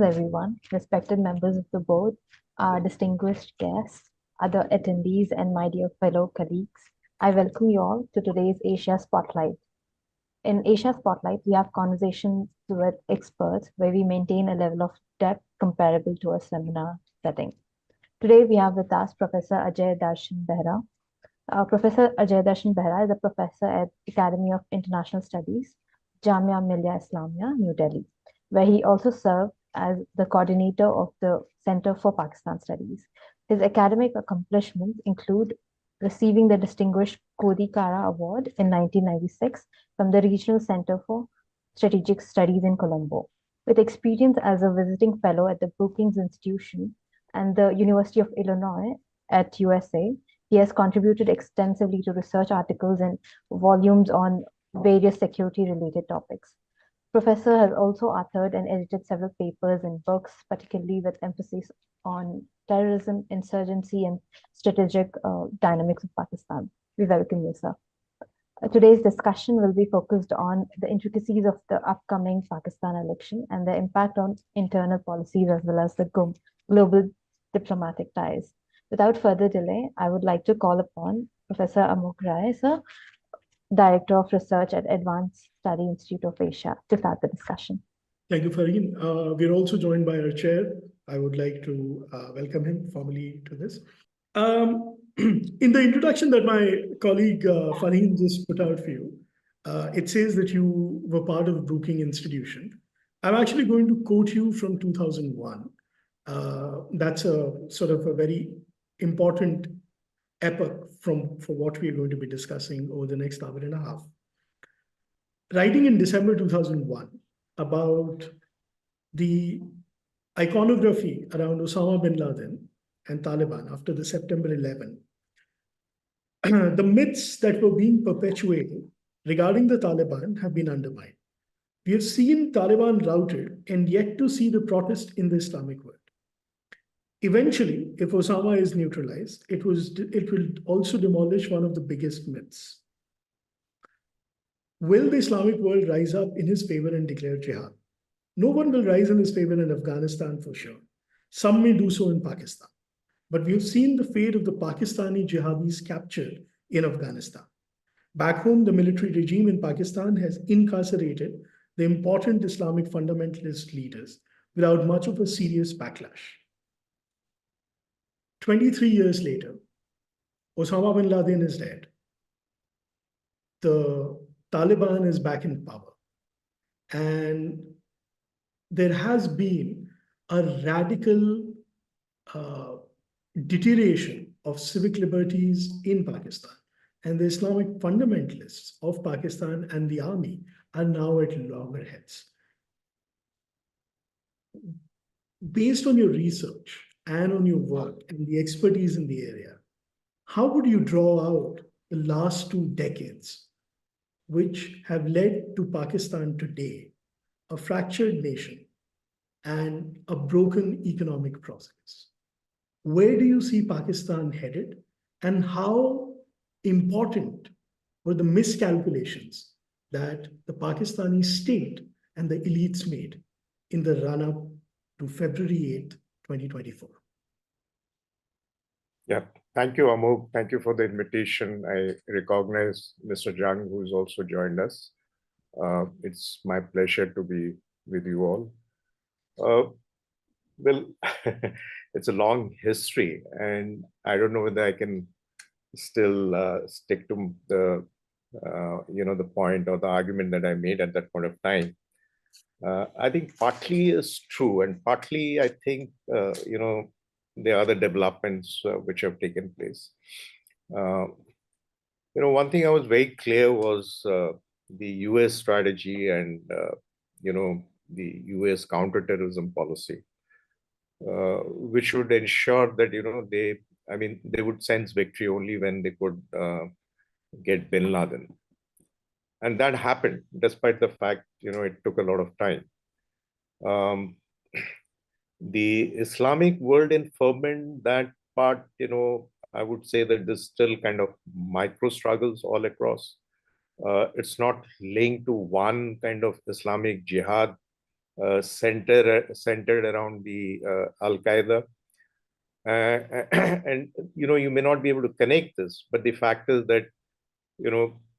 Greetings, everyone, respected members of the board, our distinguished guests, other attendees, and my dear fellow colleagues. I welcome you all to today's Asia Spotlight. In Asia Spotlight, we have conversations with experts where we maintain a level of depth comparable to a seminar setting. Today, we have with us Professor Ajay Darshan Behera. Professor Ajay Darshan Behera is a professor at Academy of International Studies, Jamia Millia Islamia, New Delhi, where he also served as the coordinator of the Center for Pakistan Studies. His academic accomplishments include receiving the Distinguished Kodi Kara Award in 1996 from the Regional Center for Strategic Studies in Colombo. With experience as a visiting fellow at the Brookings Institution and the University of Illinois at USA, he has contributed extensively to research articles and volumes on various security-related topics. Professor has also authored and edited several papers and books, particularly with emphasis on terrorism, insurgency, and strategic dynamics of Pakistan. We welcome you, sir. Today's discussion will be focused on the intricacies of the upcoming Pakistan election and the impact on internal policies as well as the global diplomatic ties. Without further delay, I would like to call upon Professor Amok Rai, sir, Director of Research at Advanced Study Institute of Asia, to start the discussion. Thank you, Farheen. We're also joined by our chair. I would like to welcome him formally to this. In the introduction that my colleague Farheen just put out for you, it says that you were part of Brookings Institution. I'm actually going to quote you from 2001. That's a sort of a very important epoch for what we are going to be discussing over the next hour and a half. Writing in December 2001 about the iconography around Osama bin Laden and Taliban after the September 11, the myths that were being perpetuated regarding the Taliban have been undermined. We have seen Taliban routed and yet to see the protest in the Islamic world. Eventually, if Osama is neutralized, it will also demolish one of the biggest myths. Will the Islamic world rise up in his favor and declare jihad? No one will rise in his favor in Afghanistan for sure. Some may do so in Pakistan. But we've seen the fate of the Pakistani jihadis captured in Afghanistan. Back home, the military regime in Pakistan has incarcerated the important Islamic fundamentalist leaders without much of a serious backlash. 23 years later, Osama bin Laden is dead. The Taliban is back in power. And there has been a radical deterioration of civic liberties in Pakistan. And the Islamic fundamentalists of Pakistan and the army are now at loggerheads. Based on your research and on your work and the expertise in the area, how would you draw out the last 2 decades which have led to Pakistan today, a fractured nation and a broken economic process? Where do you see Pakistan headed, and how important were the miscalculations that the Pakistani state and the elites made in the run-up to February 8th, 2024? Yeah, thank you, Amok. Thank you for the invitation. I recognize Mr. Jung, who's also joined us. It's my pleasure to be with you all. Well, it's a long history, and I don't know whether I can still stick to the the point or the argument that I made at that point of time. I think partly is true, and partly I think there are other developments which have taken place. One thing I was very clear was the US strategy and the US counterterrorism policy, which would ensure that they would sense victory only when they could get bin Laden. And that happened, despite the fact, it took a lot of time. The Islamic world in ferment, that part, I would say that there's still kind of micro struggles all across. It's not linked to one kind of Islamic jihad centered around the Al Qaeda. And you may not be able to connect this, but the fact is that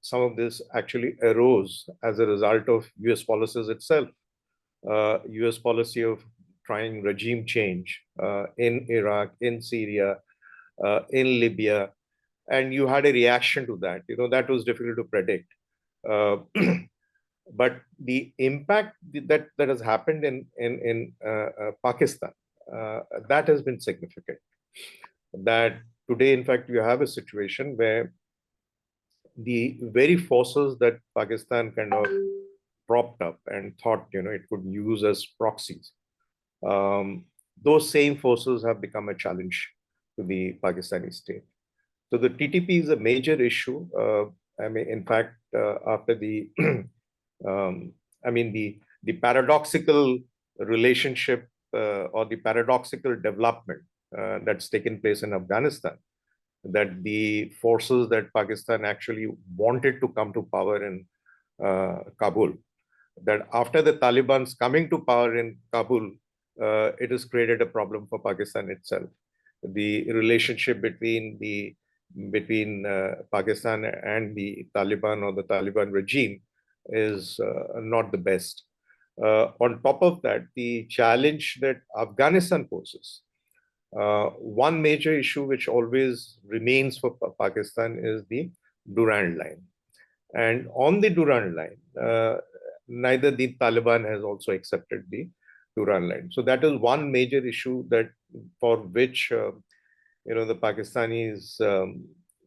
some of this actually arose as a result of US policies itself. US policy of trying regime change in Iraq, in Syria, in Libya, and you had a reaction to that. That was difficult to predict. But the impact that has happened in Pakistan, that has been significant. That today, in fact, you have a situation where the very forces that Pakistan kind of propped up and thought it could use as proxies, those same forces have become a challenge to the Pakistani state. So the TTP is a major issue. In fact, after the the paradoxical relationship or the paradoxical development that's taken place in Afghanistan, that the forces that Pakistan actually wanted to come to power in Kabul, that after the Taliban's coming to power in Kabul, it has created a problem for Pakistan itself. The relationship between Pakistan and the Taliban or the Taliban regime is not the best. On top of that, the challenge that Afghanistan poses, one major issue which always remains for Pakistan is the Durand Line. And on the Durand Line, neither the Taliban has also accepted the Durand Line. So that is one major issue that for which the Pakistanis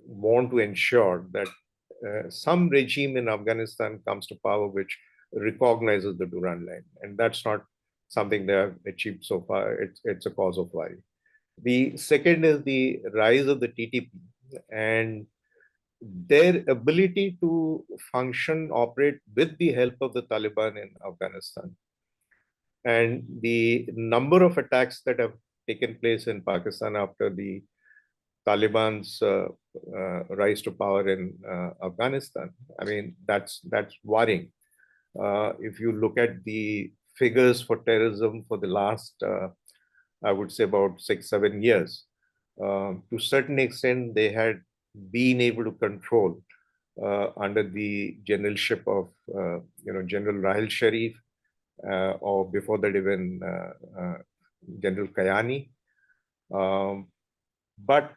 want to ensure that some regime in Afghanistan comes to power which recognizes the Durand Line, and that's not something they have achieved so far. It's a cause of worry. The second is the rise of the TTP and their ability to function, operate with the help of the Taliban in Afghanistan. And the number of attacks that have taken place in Pakistan after the Taliban's rise to power in Afghanistan, that's worrying. If you look at the figures for terrorism for the last, I would say about 6-7 years, to a certain extent, they had been able to control under the generalship of General Rahil Sharif, or before that even General Kayani. But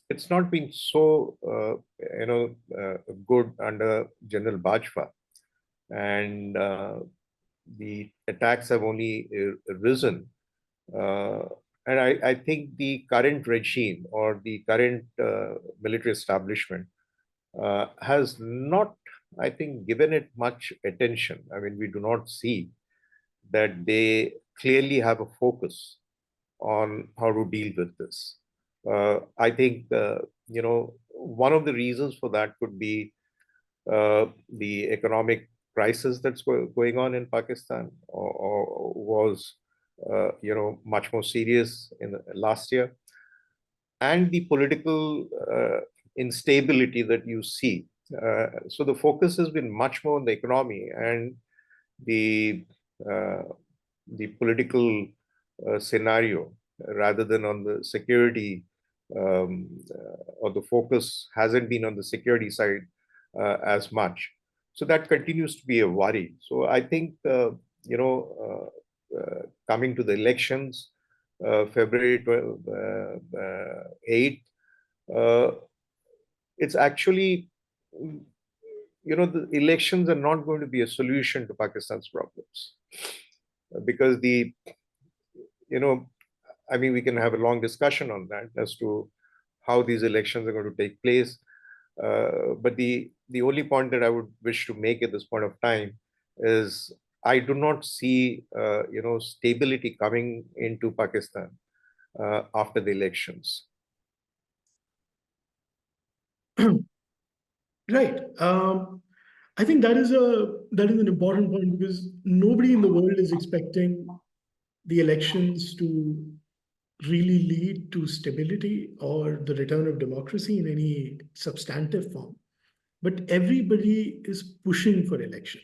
it's not been so good under General Bajwa, and the attacks have only risen. And I think the current regime or the current military establishment has not, I think, given it much attention. We do not see that they clearly have a focus on how to deal with this. I think, one of the reasons for that could be the economic crisis that's going on in Pakistan, or was much more serious in the last year, and the political instability that you see. So the focus has been much more on the economy and the political scenario rather than on the security, or the focus hasn't been on the security side as much. So that continues to be a worry. So I think, coming to the elections, February 8th, it's actually, the elections are not going to be a solution to Pakistan's problems, because we can have a long discussion on that as to how these elections are going to take place. But the only point that I would wish to make at this point of time is I do not see stability coming into Pakistan after the elections. Right. I think that is an important point, because nobody in the world is expecting the elections to really lead to stability or the return of democracy in any substantive form. But everybody is pushing for election.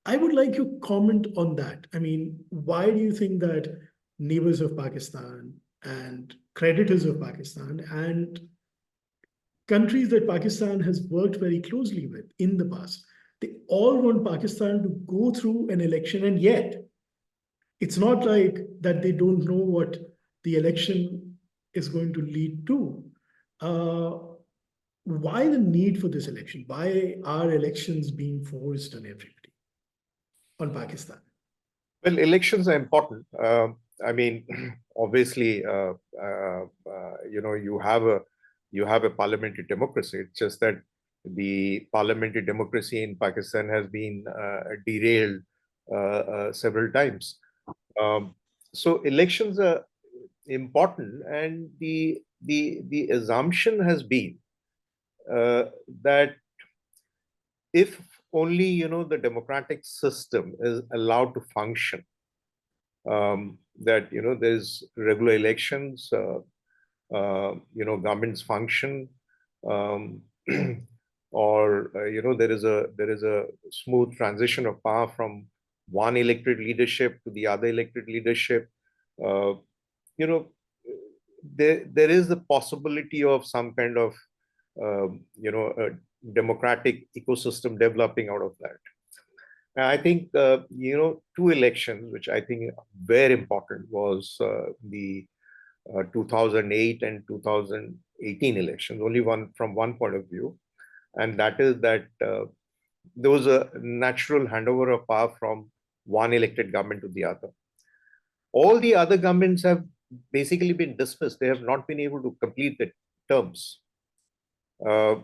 I would like your comment on that. I mean, why do you think that neighbors of Pakistan and creditors of Pakistan and countries that Pakistan has worked very closely with in the past, they all want Pakistan to go through an election, and yet it's not like that they don't know what the election is going to lead to. Uh, why the need for this election? Why are elections being forced on everybody, on Pakistan? Well, elections are important. I mean, obviously, you have a parliamentary democracy. It's just that the parliamentary democracy in Pakistan has been derailed several times. Um, so elections are important, and the assumption has been that if only the democratic system is allowed to function, that there's regular elections, governments function, um, or there is a smooth transition of power from one elected leadership to the other elected leadership. Uh, you know, there is the possibility of some kind of a democratic ecosystem developing out of that. I think two elections, which I think very important, was the 2008 and 2018 elections. Only one from one point of view, and that is that there was a natural handover of power from one elected government to the other. All the other governments have basically been dismissed. They have not been able to complete the terms. Uh,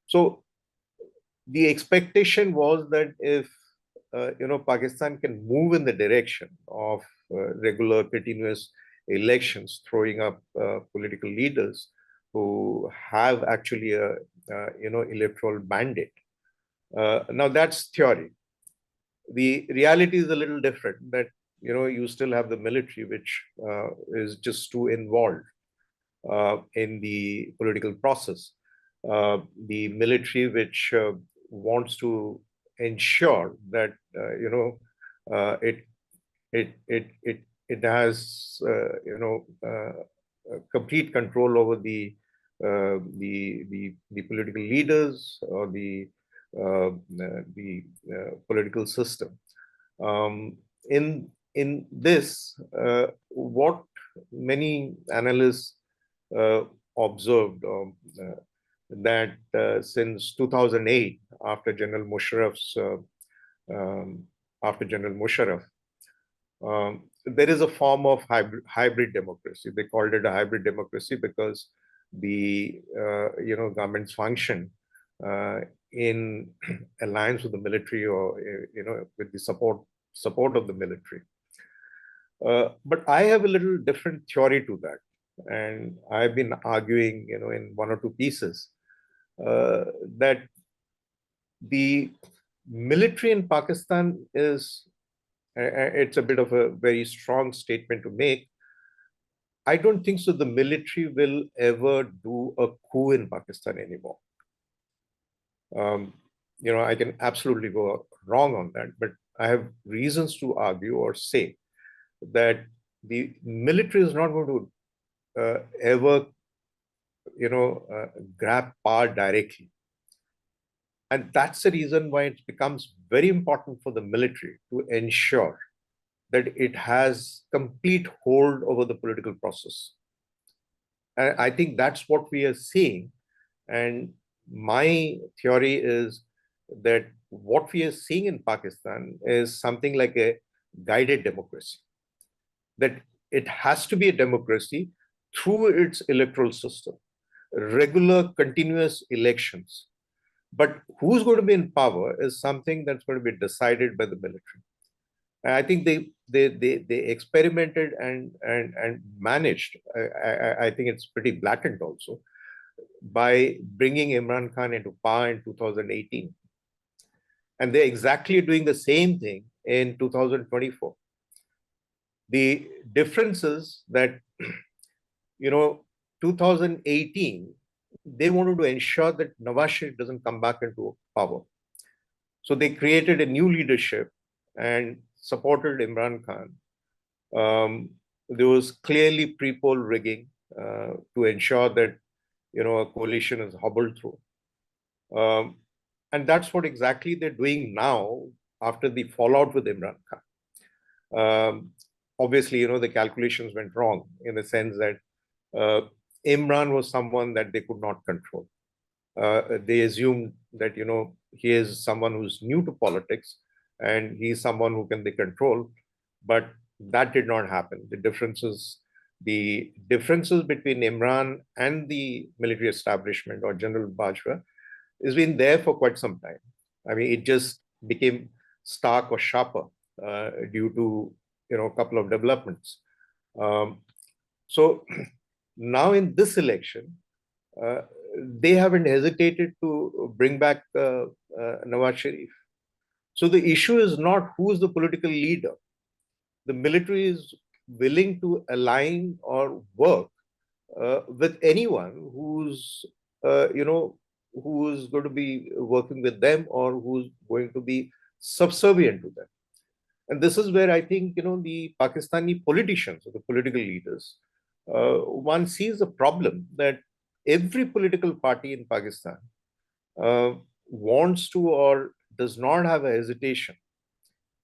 so the expectation was that if Pakistan can move in the direction of regular, continuous elections, throwing up political leaders who have actually a electoral mandate. Now that's theory. The reality is a little different. That you still have the military, which is just too involved in the political process. The military, which wants to ensure that it it has complete control over the political leaders or the political system. In this, what many analysts uh, observed that since 2008, after General Musharraf's after General Musharraf, there is a form of hybrid democracy. They called it a hybrid democracy because the governments function in alliance with the military, or with the support of the military. But I have a little different theory to that, and I've been arguing, in one or two pieces, that the military in Pakistan is, it's a bit of a very strong statement to make. I don't think so the military will ever do a coup in Pakistan anymore. I can absolutely go wrong on that, but I have reasons to argue or say that the military is not going to ever, grab power directly. And that's the reason why it becomes very important for the military to ensure that it has complete hold over the political process. And I think that's what we are seeing. And my theory is that what we are seeing in Pakistan is something like a guided democracy. That it has to be a democracy through its electoral system, regular, continuous elections. But who's going to be in power is something that's going to be decided by the military. And I think they experimented and managed. I think it's pretty blatant also, by bringing Imran Khan into power in 2018. And they're exactly doing the same thing in 2024. The difference is that, 2018, they wanted to ensure that Nawaz Sharif doesn't come back into power. So they created a new leadership and supported Imran Khan. There was clearly pre-poll rigging to ensure that a coalition is hobbled through. And that's what exactly they're doing now after the fallout with Imran Khan. Obviously, the calculations went wrong in the sense that Imran was someone that they could not control. They assumed that, he is someone who's new to politics and he's someone who can they control, but that did not happen. The differences between Imran and the military establishment or General Bajwa has been there for quite some time. I mean, it just became stark or sharper due to a couple of developments. So now in this election, they haven't hesitated to bring back Nawaz Sharif. So the issue is not who is the political leader. The military is willing to align or work with anyone who's who's going to be working with them or who's going to be subservient to them. And this is where I think the Pakistani politicians or the political leaders, one sees a problem that every political party in Pakistan wants to or does not have a hesitation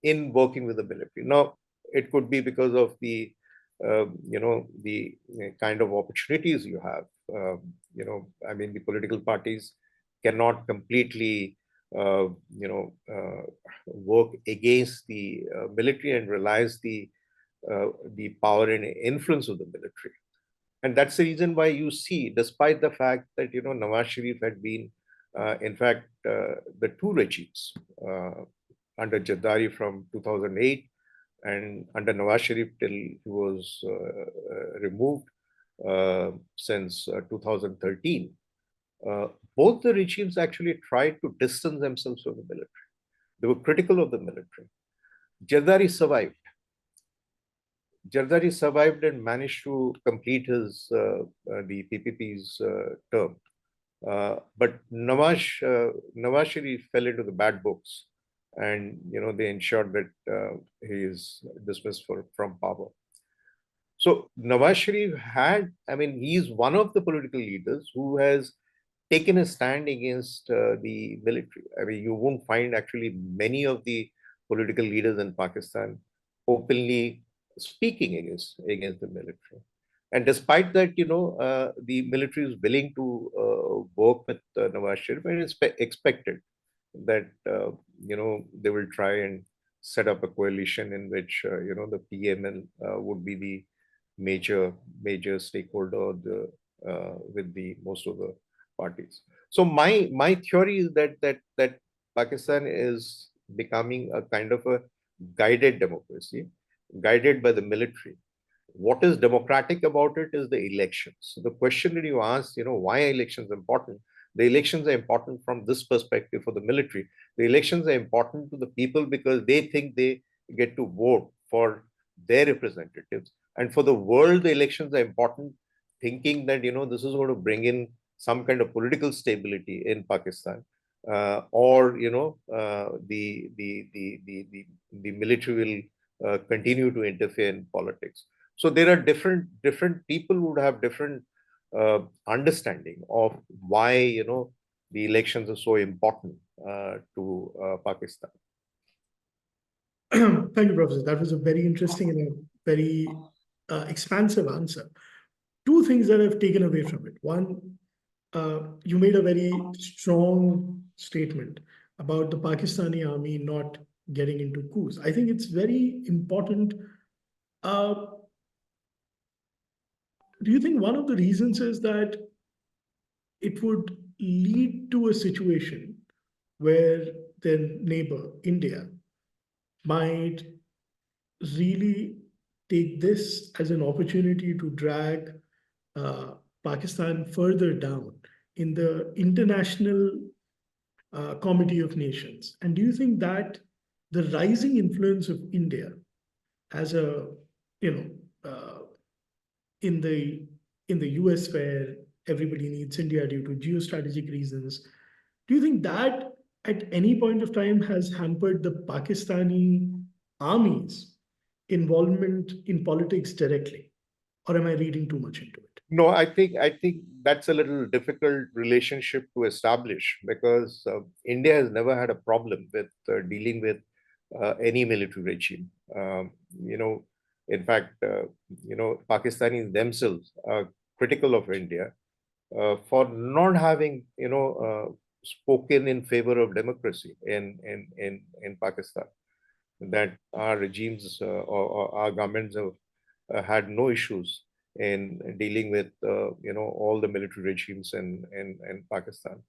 in working with the military. Now, it could be because of the the kind of opportunities you have. I mean, the political parties cannot completely work against the military and realize the power and influence of the military. And that's the reason why you see, despite the fact that Nawaz Sharif had been, in fact, the two regimes under Jadari from 2008 and under Nawaz Sharif till he was removed since 2013. Both the regimes actually tried to distance themselves from the military. They were critical of the military. Jardari survived. Jardari survived and managed to complete his the PPP's term. But Nawaz Sharif fell into the bad books, and they ensured that he is dismissed from power. So Nawaz Sharif had, I mean, he's one of the political leaders who has taken a stand against the military. I mean, you won't find actually many of the political leaders in Pakistan openly speaking against the military. And despite that, the military is willing to work with Nawaz Sharif, and it's expected that they will try and set up a coalition in which the PML would be the major stakeholder with the most of the parties. So my theory is that Pakistan is becoming a kind of a guided democracy, guided by the military. What is democratic about it is the elections. So the question that you asked, why are elections important? The elections are important from this perspective for the military. The elections are important to the people because they think they get to vote for their representatives. And for the world, the elections are important, thinking that this is going to bring in some kind of political stability in Pakistan, or the military will continue to interfere in politics. So there are different people who would have different understanding of why the elections are so important to Pakistan. Thank you, Professor. That was a very interesting and a very expansive answer. Two things that I've taken away from it. One, you made a very strong statement about the Pakistani army not getting into coups. I think it's very important. Do you think one of the reasons is that it would lead to a situation where their neighbor, India, might really take this as an opportunity to drag Pakistan further down in the international Committee of Nations? And do you think that the rising influence of India as a, in the US, where everybody needs India due to geostrategic reasons, do you think that at any point of time has hampered the Pakistani army's involvement in politics directly? Or am I reading too much into it? No, I think that's a little difficult relationship to establish because India has never had a problem with dealing with any military regime. In fact, Pakistanis themselves are critical of India for not having, spoken in favor of democracy in Pakistan. That our regimes or our governments have had no issues in dealing with all the military regimes in Pakistan.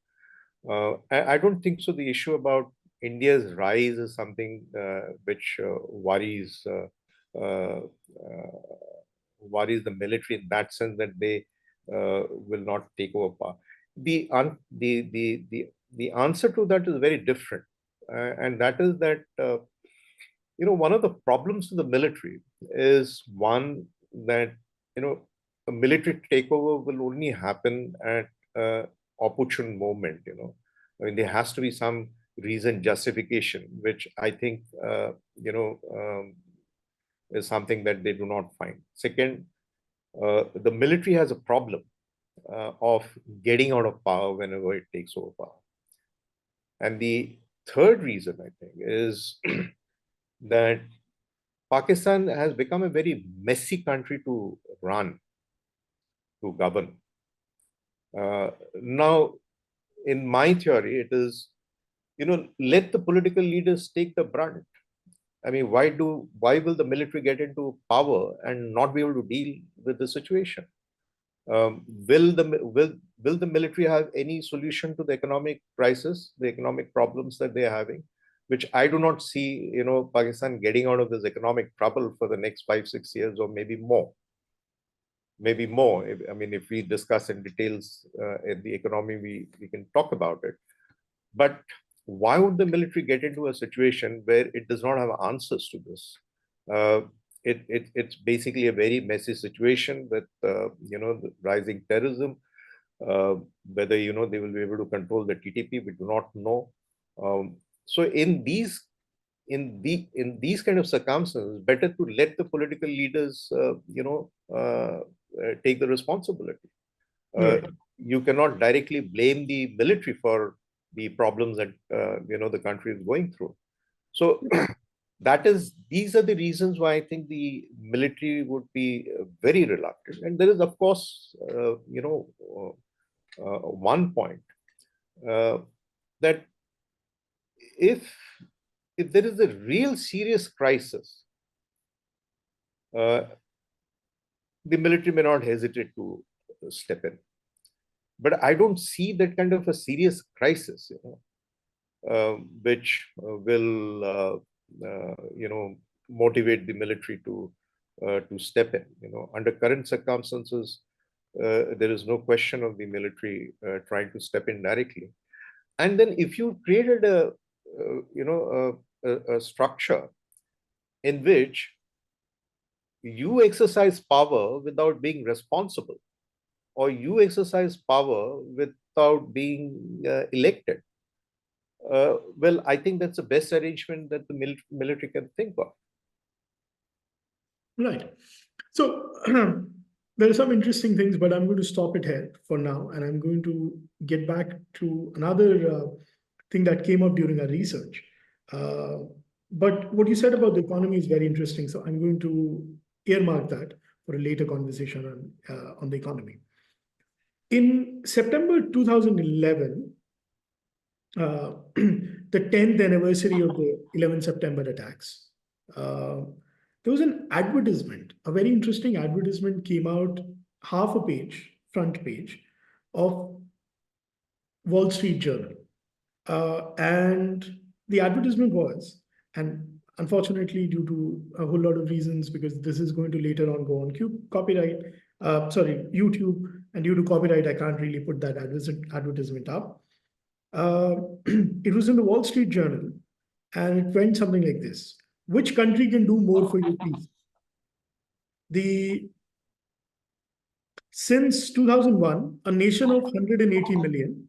I don't think so. The issue about India's rise is something which uh, uh, worries the military in that sense that they will not take over power. The answer to that is very different, and that is that one of the problems of the military is one that a military takeover will only happen at opportune moment. I mean, there has to be some reason justification, which I think is something that they do not find. Second, the military has a problem of getting out of power whenever it takes over power. And the third reason, I think, is that Pakistan has become a very messy country to run, to govern. Now, in my theory, it is, let the political leaders take the brunt. I mean, why will the military get into power and not be able to deal with the situation? Will the military have any solution to the economic crisis, the economic problems that they are having? Which I do not see, Pakistan getting out of this economic trouble for the next 5-6 years, or maybe more. Maybe more. I mean, if we discuss in details in the economy, we can talk about it. But why would the military get into a situation where it does not have answers to this? It's basically a very messy situation with the rising terrorism. Whether they will be able to control the TTP, we do not know. So in these kind of circumstances, better to let the political leaders take the responsibility. You cannot directly blame the military for the problems that the country is going through. So these are the reasons why I think the military would be very reluctant. And there is, of course, one point that if there is a real serious crisis, the military may not hesitate to step in. But I don't see that kind of a serious crisis, which will motivate the military to step in. Under current circumstances, there is no question of the military trying to step in directly. And then, if you created a structure in which you exercise power without being responsible, or you exercise power without being elected, well, I think that's the best arrangement that the military can think of. Right. So there are some interesting things, but I'm going to stop it here for now, and I'm going to get back to another thing that came up during our research. But what you said about the economy is very interesting, so I'm going to earmark that for a later conversation on the economy. In September 2011, the 10th anniversary of the 11 September attacks, there was an advertisement, a very interesting advertisement came out, half a page, front page, of Wall Street Journal. And the advertisement was, and unfortunately, due to a whole lot of reasons, because this is going to later on go on YouTube, and due to copyright, I can't really put that advertisement up. It was in the Wall Street Journal, and it went something like this: which country can do more for you, please? Since 2001, a nation of 180 million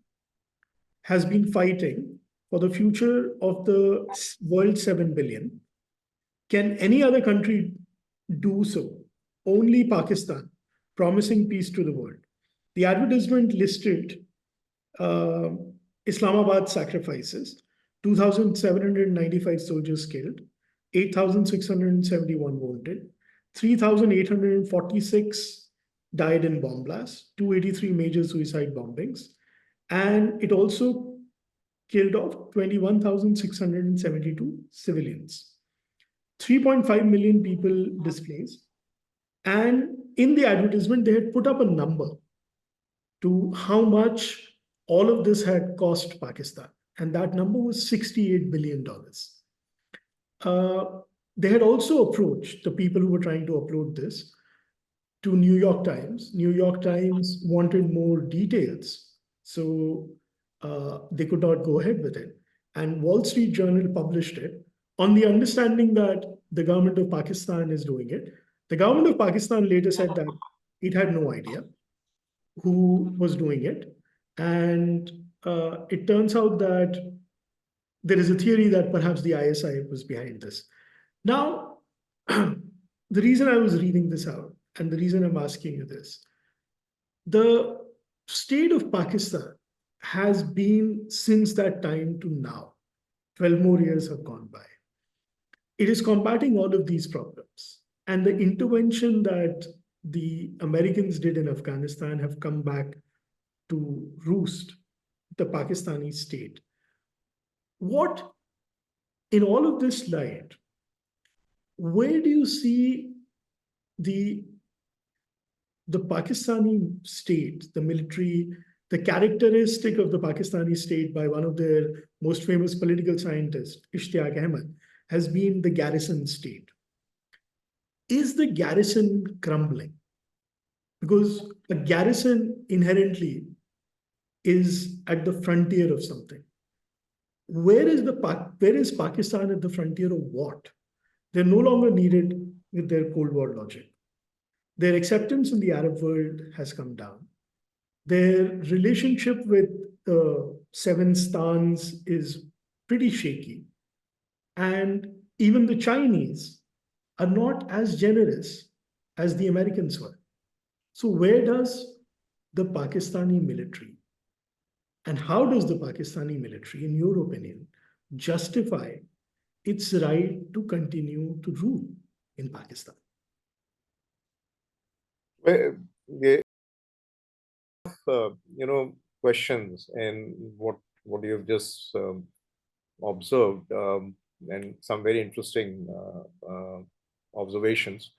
has been fighting for the future of the world 7 billion. Can any other country do so? Only Pakistan, promising peace to the world. The advertisement listed uh, Islamabad sacrifices, 2,795 soldiers killed, 8,671 wounded, 3,846 died in bomb blasts, 283 major suicide bombings, and it also killed off 21,672 civilians. 3.5 million people displaced. And in the advertisement, they had put up a number to how much all of this had cost Pakistan. And that number was $68 billion. They had also approached the people who were trying to upload this to New York Times. New York Times wanted more details, so they could not go ahead with it. And Wall Street Journal published it on the understanding that the government of Pakistan is doing it. The government of Pakistan later said that it had no idea who was doing it. And it turns out that there is a theory that perhaps the ISI was behind this. Now, the reason I was reading this out and the reason I'm asking you this, the state of Pakistan has been since that time to now, 12 more years have gone by. It is combating all of these problems. And the intervention that the Americans did in Afghanistan have come back to roost the Pakistani state. What, in all of this light, where do you see the Pakistani state, the military, the characteristic of the Pakistani state by one of their most famous political scientists, Ishtiaq Ahmed, has been the garrison state. Is the garrison crumbling? Because a garrison inherently is at the frontier of something. Where is Pakistan at the frontier of what? They're no longer needed with their Cold War logic. Their acceptance in the Arab world has come down. Their relationship with the seven stans is pretty shaky. And even the Chinese are not as generous as the Americans were. So where does the Pakistani military, and how does the Pakistani military, in your opinion, justify its right to continue to rule in Pakistan? Well, there are, questions and what you have just observed, and some very interesting observations.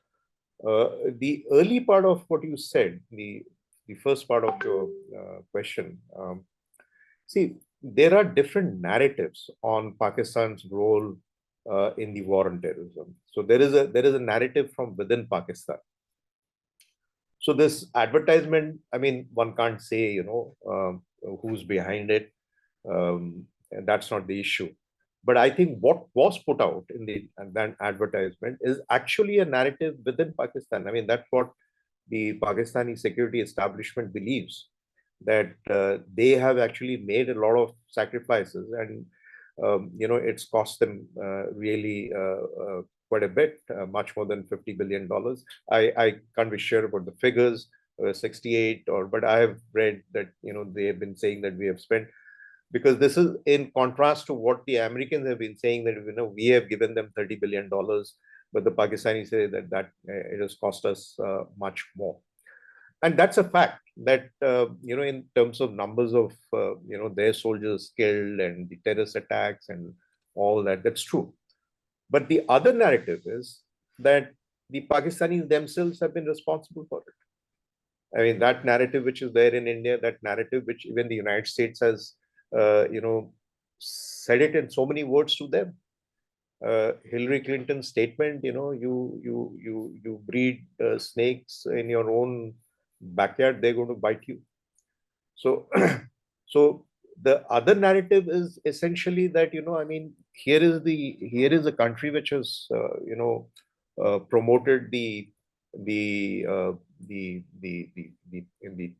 The early part of what you said, the first part of your question, see, there are different narratives on Pakistan's role in the war on terrorism. So there is a narrative from within Pakistan. So this advertisement, I mean, one can't say, who's behind it. That's not the issue. But I think what was put out in that advertisement is actually a narrative within Pakistan. I mean, that's what the Pakistani security establishment believes, that they have actually made a lot of sacrifices, and it's cost them really quite a bit, much more than $50 billion. I can't be sure about the figures, 68, but I have read that they have been saying that we have spent, because this is in contrast to what the Americans have been saying, that we have given them $30 billion, but the Pakistanis say that it has cost us much more. And that's a fact that, in terms of numbers of, their soldiers killed and the terrorist attacks and all that, that's true. But the other narrative is that the Pakistanis themselves have been responsible for it. I mean, that narrative which is there in India, that narrative which even the United States has, said it in so many words to them. Hillary Clinton's statement, you breed snakes in your own backyard, they're going to bite you. So, so the other narrative is essentially that, I mean, here is a country which has, promoted the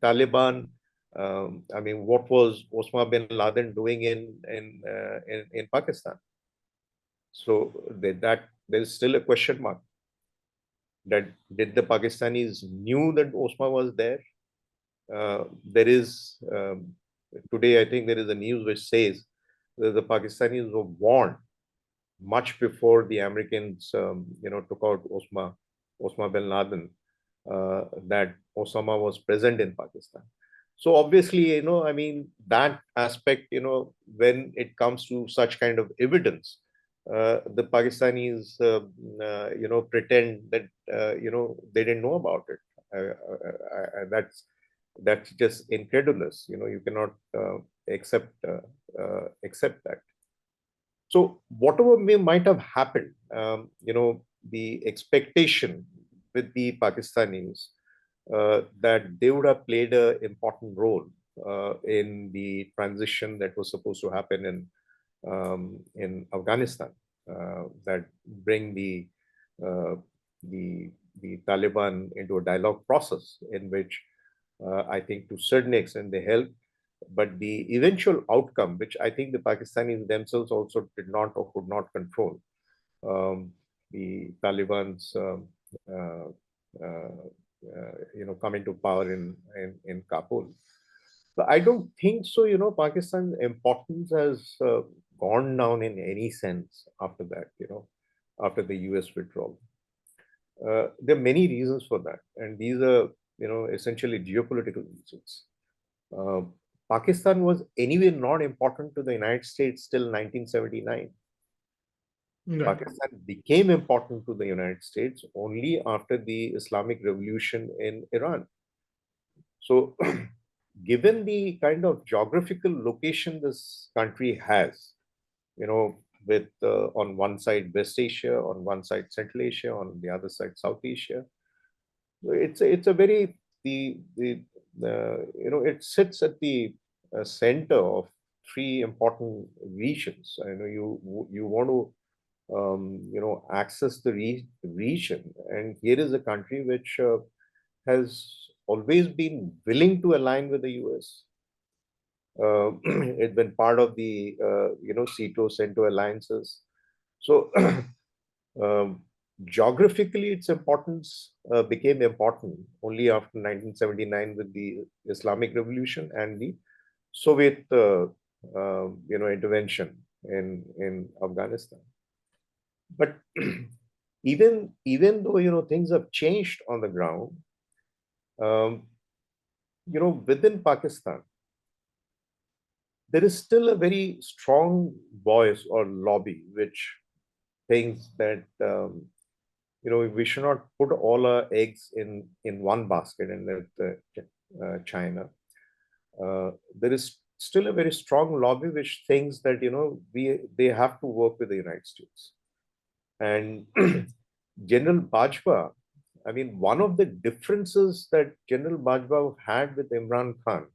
Taliban, I mean, what was Osama bin Laden doing in Pakistan? So that there is still a question mark. That did the Pakistanis knew that Osama was there? There is today, I think there is a news which says that the Pakistanis were warned much before the Americans, took out Osama bin Laden, that Osama was present in Pakistan. So obviously, I mean, that aspect, when it comes to such kind of evidence, the Pakistanis, pretend that, they didn't know about it. That's just incredulous. You cannot accept that. So whatever might have happened, the expectation with the Pakistanis that they would have played an important role in the transition that was supposed to happen in Afghanistan, that bring uh, the Taliban into a dialogue process in which I think to certain extent they helped, but the eventual outcome, which I think the Pakistanis themselves also did not or could not control, the Taliban's uh, coming to power in Kabul. But I don't think so. Pakistan's importance has gone down in any sense after that. After the U.S. withdrawal, there are many reasons for that, and these are essentially geopolitical reasons. Uh, Pakistan was anyway not important to the United States till 1979. Right. Pakistan became important to the United States only after the Islamic Revolution in Iran. So, given the kind of geographical location this country has, with on one side West Asia, on one side Central Asia, on the other side South Asia, it's a very it sits at the center of three important regions. I know you want to access the region, and here is a country which has always been willing to align with the US. It's been part of the CETO, CENTO alliances. So um, geographically, its importance became important only after 1979 with the Islamic Revolution and the Soviet, intervention in Afghanistan. But even though things have changed on the ground, um, within Pakistan, there is still a very strong voice or lobby which thinks that we should not put all our eggs in one basket, and that China. There is still a very strong lobby which thinks that they have to work with the United States. And General Bajpa, I mean, one of the differences that General Bajpa had with Imran Khan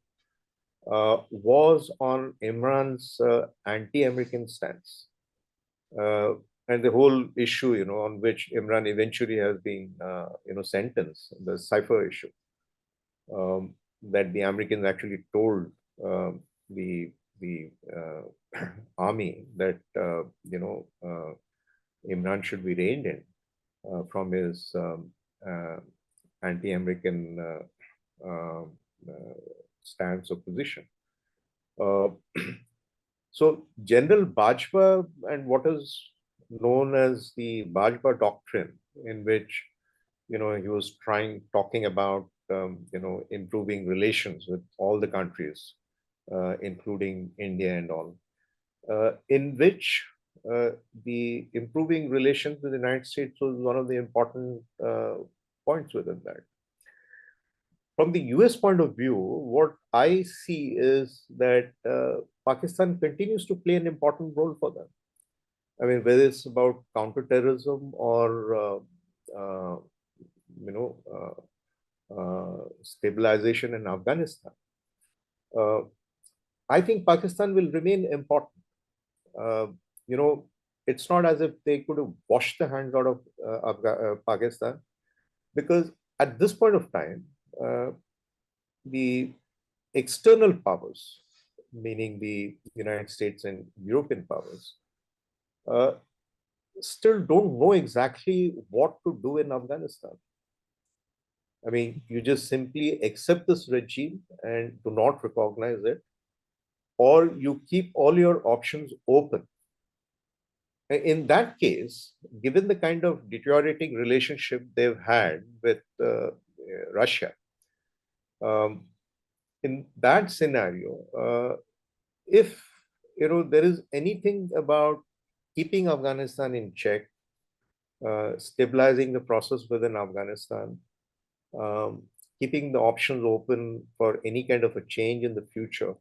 was on Imran's anti-American stance. And the whole issue, on which Imran eventually has been, sentenced, the cipher issue, that the Americans actually told the army that, Imran should be reined in from his anti-American stance or position. Uh, so General Bajpa and what is known as the Bajpa doctrine, in which he was talking about improving relations with all the countries, including India and all, in which the improving relations with the United States was one of the important points within that. From the US point of view, what I see is that Pakistan continues to play an important role for them. I mean, whether it's about counterterrorism or uh, you know stabilization in Afghanistan, uh, I think Pakistan will remain important. Uh, you know, it's not as if they could have washed the hands out of Pakistan, because at this point of time, the external powers, meaning the United States and European powers, uh, still don't know exactly what to do in Afghanistan. I mean, you just simply accept this regime and do not recognize it, or you keep all your options open. In that case, given the kind of deteriorating relationship they've had with Russia, um, in that scenario, if there is anything about keeping Afghanistan in check, stabilizing the process within Afghanistan, um, keeping the options open for any kind of a change in the future.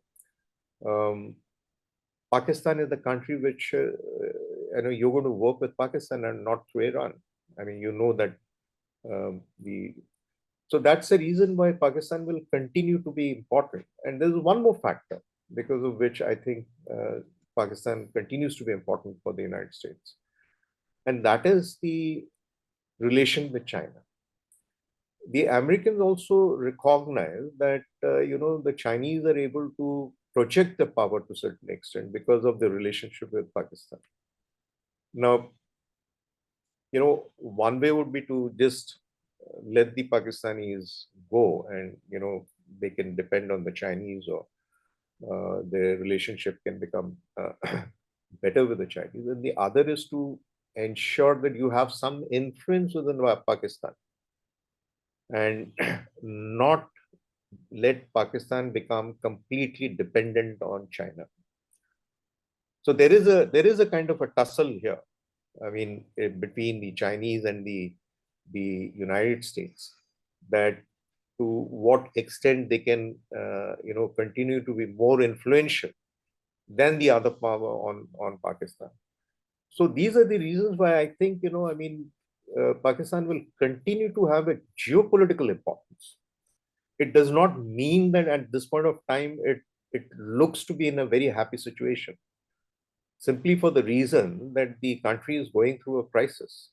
Pakistan is the country which you're going to work with Pakistan and not through Iran. I mean, that the so that's the reason why Pakistan will continue to be important. And there's one more factor because of which I think Pakistan continues to be important for the United States, and that is the relation with China. The Americans also recognize that the Chinese are able to project the power to a certain extent because of the relationship with Pakistan. Now, one way would be to just let the Pakistanis go, and they can depend on the Chinese, or their relationship can become better with the Chinese. And the other is to ensure that you have some influence within Pakistan, and not let Pakistan become completely dependent on China. So there is a kind of a tussle here. I mean, between the Chinese and the United States, that to what extent they can continue to be more influential than the other power on Pakistan. So these are the reasons why I think Pakistan will continue to have a geopolitical importance. It does not mean that at this point of time it looks to be in a very happy situation, simply for the reason that the country is going through a crisis,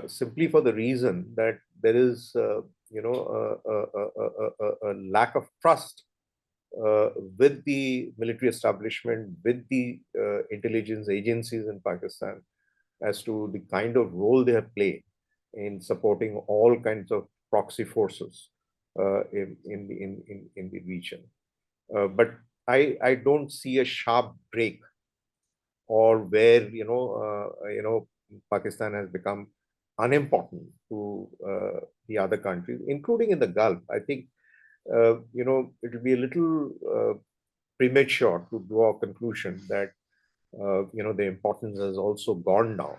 simply for the reason that there is a lack of trust with the military establishment, with the intelligence agencies in Pakistan, as to the kind of role they have played in supporting all kinds of proxy forces in the region. But I don't see a sharp break, or where Pakistan has become unimportant to the other countries, including in the Gulf. I think it will be a little premature to draw a conclusion that the importance has also gone down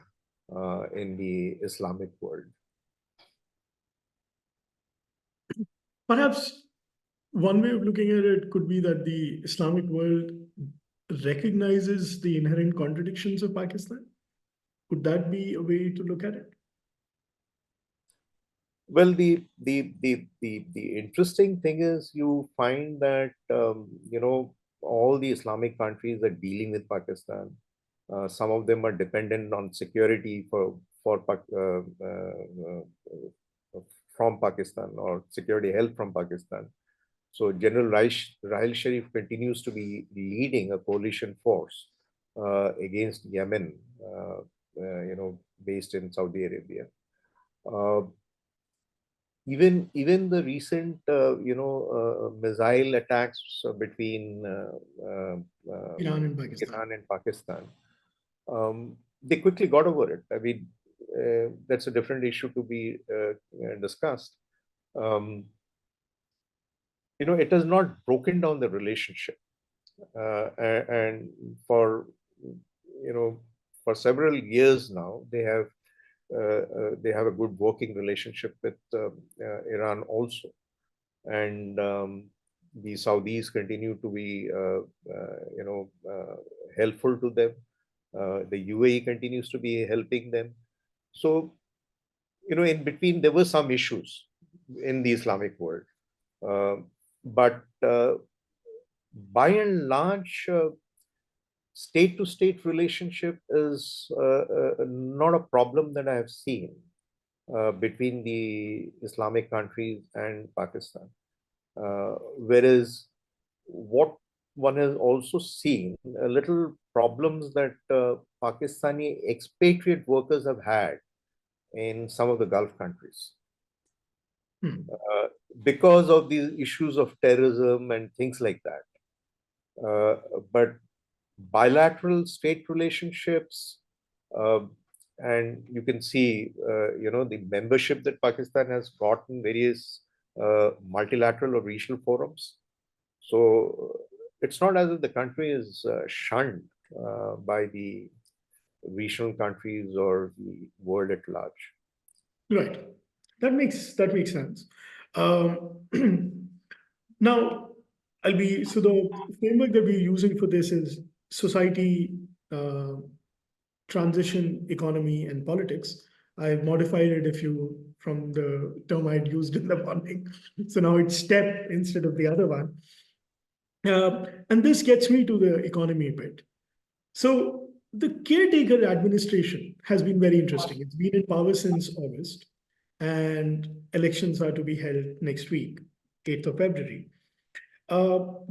in the Islamic world. Perhaps one way of looking at it could be that the Islamic world recognizes the inherent contradictions of Pakistan. Could that be a way to look at it? Well, the interesting thing is you find that all the Islamic countries are dealing with Pakistan. Some of them are dependent on security from Pakistan, or security help from Pakistan. So General Rahil Sharif continues to be leading a coalition force against Yemen, based in Saudi Arabia. Even the recent missile attacks between Iran and Pakistan, they quickly got over it. I mean, that's a different issue to be discussed. It has not broken down the relationship, and for for several years now they have a good working relationship with Iran also, and the Saudis continue to be helpful to them. The UAE continues to be helping them. So in between there were some issues in the Islamic world, but by and large, state-to-state relationship is not a problem that I have seen between the Islamic countries and Pakistan. Whereas what one has also seen little problems that Pakistani expatriate workers have had in some of the Gulf countries because of these issues of terrorism and things like that. But bilateral state relationships, uh, and you can see, the membership that Pakistan has got in various multilateral or regional forums. So it's not as if the country is shunned by the regional countries or the world at large. Right. That makes sense. Um, now, so the framework that we're using for this is society, uh, transition, economy, and politics. I've modified it from the term I'd used in the morning. So now it's STEP instead of the other one. And this gets me to the economy bit. So the caretaker administration has been very interesting. It's been in power since August, and elections are to be held next week, 8th of February.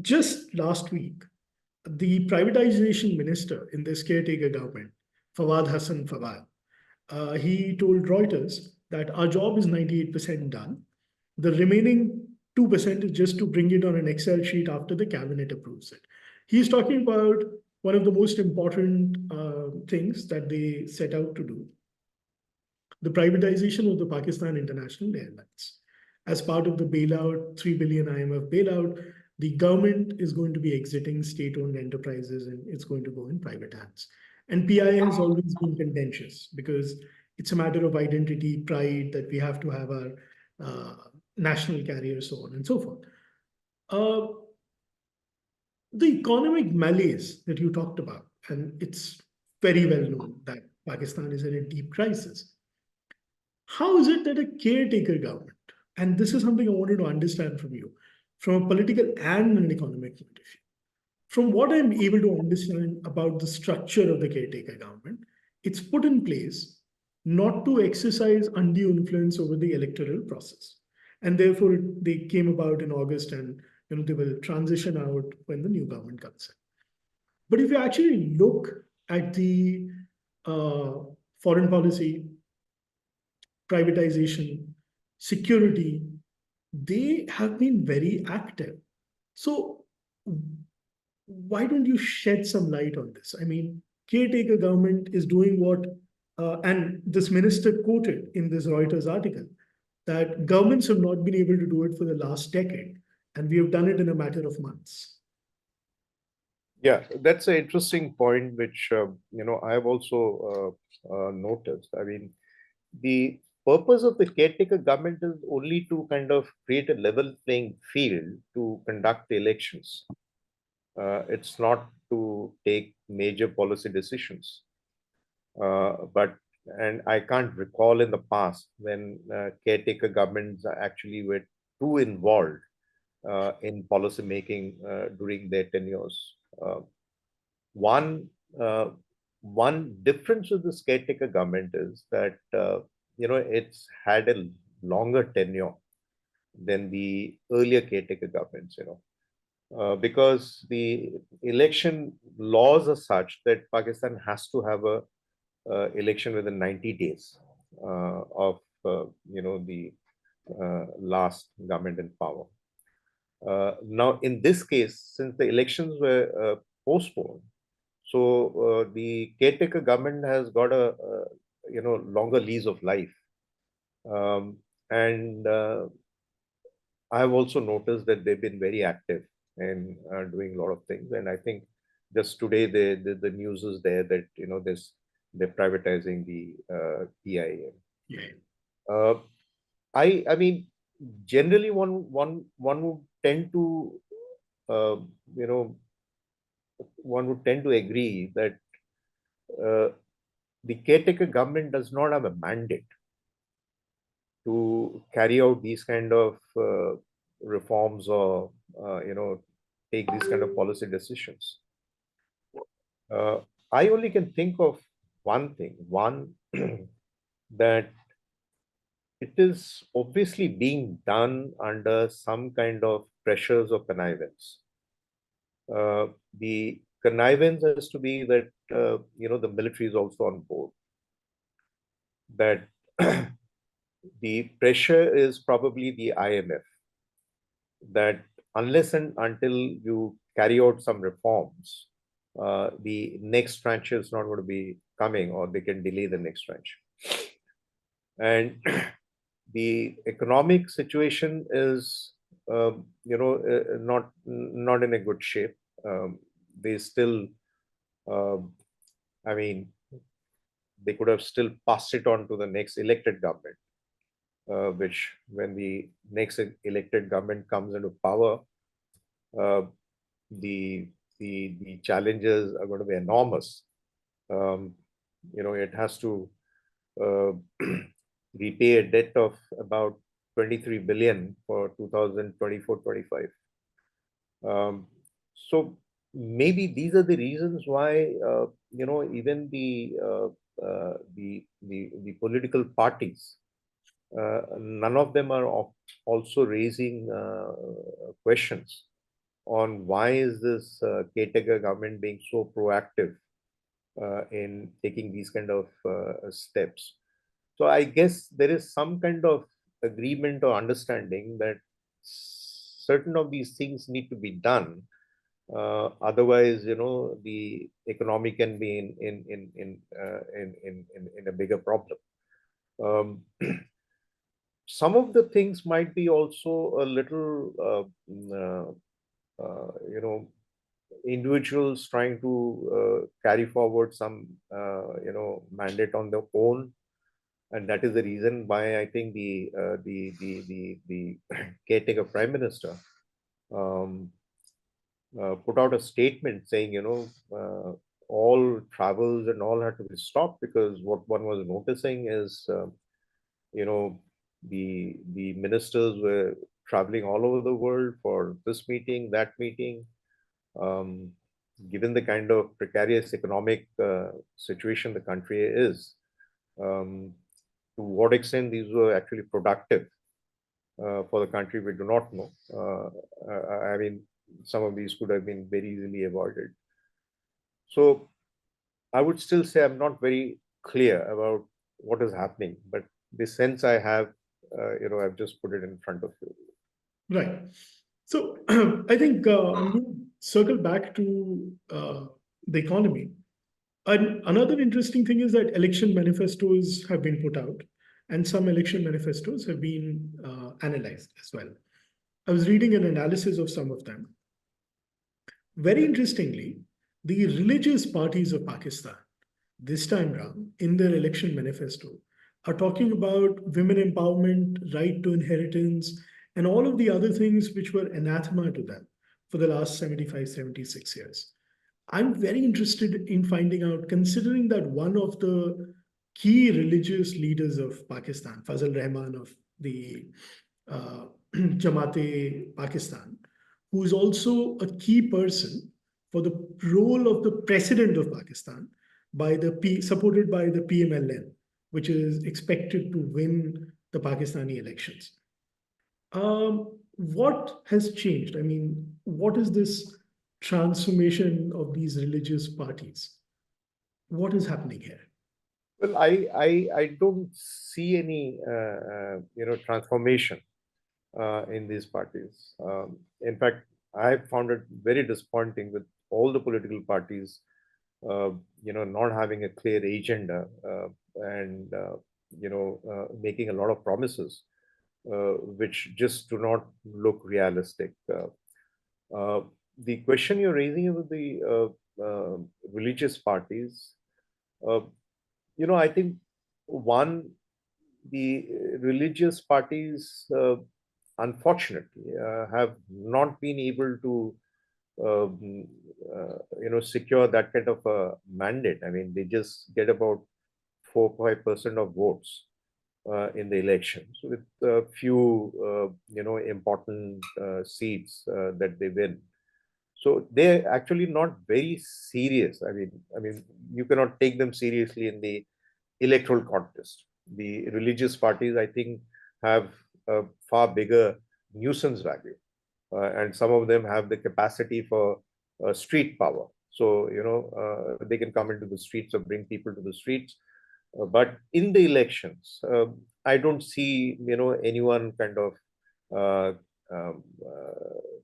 Just last week, the privatization minister in this caretaker government, Fawad Hassan Fawad, he told Reuters that our job is 98% done. The remaining 2% is just to bring it on an Excel sheet after the cabinet approves it. He's talking about one of the most important things that they set out to do, the privatization of the Pakistan International Airlines. As part of the bailout, 3 billion IMF bailout, the government is going to be exiting state-owned enterprises and it's going to go in private hands. And PI has always been contentious because it's a matter of identity, pride, that we have to have our national carriers, so on and so forth. The economic malaise that you talked about, and it's very well known that Pakistan is in a deep crisis. How is it that a caretaker government, and this is something I wanted to understand from you, from a political and an economic point of view, from what I'm able to understand about the structure of the caretaker government, it's put in place not to exercise undue influence over the electoral process. And therefore, they came about in August and they will transition out when the new government comes in. But if you actually look at the uh, foreign policy, privatization, security, they have been very active. So why don't you shed some light on this? I mean, caretaker government is doing what, and this minister quoted in this Reuters article, that governments have not been able to do it for the last decade, and we have done it in a matter of months. Yeah, that's an interesting point, which I have also noticed. I mean, the purpose of the caretaker government is only to kind of create a level playing field to conduct the elections. It's not to take major policy decisions. And I can't recall in the past when caretaker governments actually were too involved in policy making during their tenures. One uh, one difference with this caretaker government is that it's had a longer tenure than the earlier caretaker governments. Because the election laws are such that Pakistan has to have a election within 90 days of the last government in power. Now, in this case, since the elections were postponed, so the caretaker government has got a longer lease of life, and I have also noticed that they've been very active in doing a lot of things. And I think just today the news is there that they're privatizing the PIA. Yeah. Uh, I mean, generally one would tend to uh, you know one would tend to agree that uh, the caretaker government does not have a mandate to carry out these kind of reforms or take these kind of policy decisions. Uh, I only can think of one thing. One, that it is obviously being done under some kind of pressures of connivance. The connivance has to be that the military is also on board. That the pressure is probably the IMF, that unless and until you carry out some reforms, the next tranche is not going to be coming, or they can delay the next tranche. And the economic situation is, not in a good shape. They still, I mean, they could have still passed it on to the next elected government, which when the next elected government comes into power, uh, the the challenges are going to be enormous. It has to uh, repay a debt of about 23 billion for 2024-25. So maybe these are the reasons why even the political parties, none of them are also raising questions on why is this caretaker government being so proactive in taking these kind of steps. So I guess there is some kind of agreement or understanding that certain of these things need to be done. Otherwise, the economy can be in a bigger problem. Um, some of the things might be also a little, individuals trying to carry forward some, mandate on their own, and that is the reason why I think the caretaker prime minister um, put out a statement saying, all travels and all had to be stopped, because what one was noticing is, you know, the ministers were traveling all over the world for this meeting, that meeting. Um, Given the kind of precarious economic situation the country is, to what extent these were actually productive for the country, we do not know. I mean, some of these could have been very easily avoided. So I would still say I'm not very clear about what is happening, but the sense I have, I've just put it in front of you. Right. So I think I'm going to circle back to the economy. And another interesting thing is that election manifestos have been put out, and some election manifestos have been analyzed as well. I was reading an analysis of some of them. Very interestingly, the religious parties of Pakistan, this time round, in their election manifesto, are talking about women empowerment, right to inheritance, and all of the other things which were anathema to them for the last 75, 76 years. I'm very interested in finding out, considering that one of the key religious leaders of Pakistan, Fazl Rahman of the Jamaat Pakistan, who is also a key person for the role of the president of Pakistan, supported by the PMLN, which is expected to win the Pakistani elections. What has changed? I mean, what is this transformation of these religious parties? What is happening here? Well, I don't see any transformation in these parties. In fact, I found it very disappointing with all the political parties, not having a clear agenda, and making a lot of promises, which just do not look realistic. The question you're raising about the religious parties, uh, I think one, the religious parties, unfortunately, have not been able to, secure that kind of a mandate. I mean, they just get about 4 or 5% of votes in the elections, with a few, important seats that they win. So they're actually not very serious. I mean, you cannot take them seriously in the electoral contest. The religious parties, I think, have a far bigger nuisance value, and some of them have the capacity for street power. So, they can come into the streets or bring people to the streets. But in the elections, I don't see, anyone kind of uh,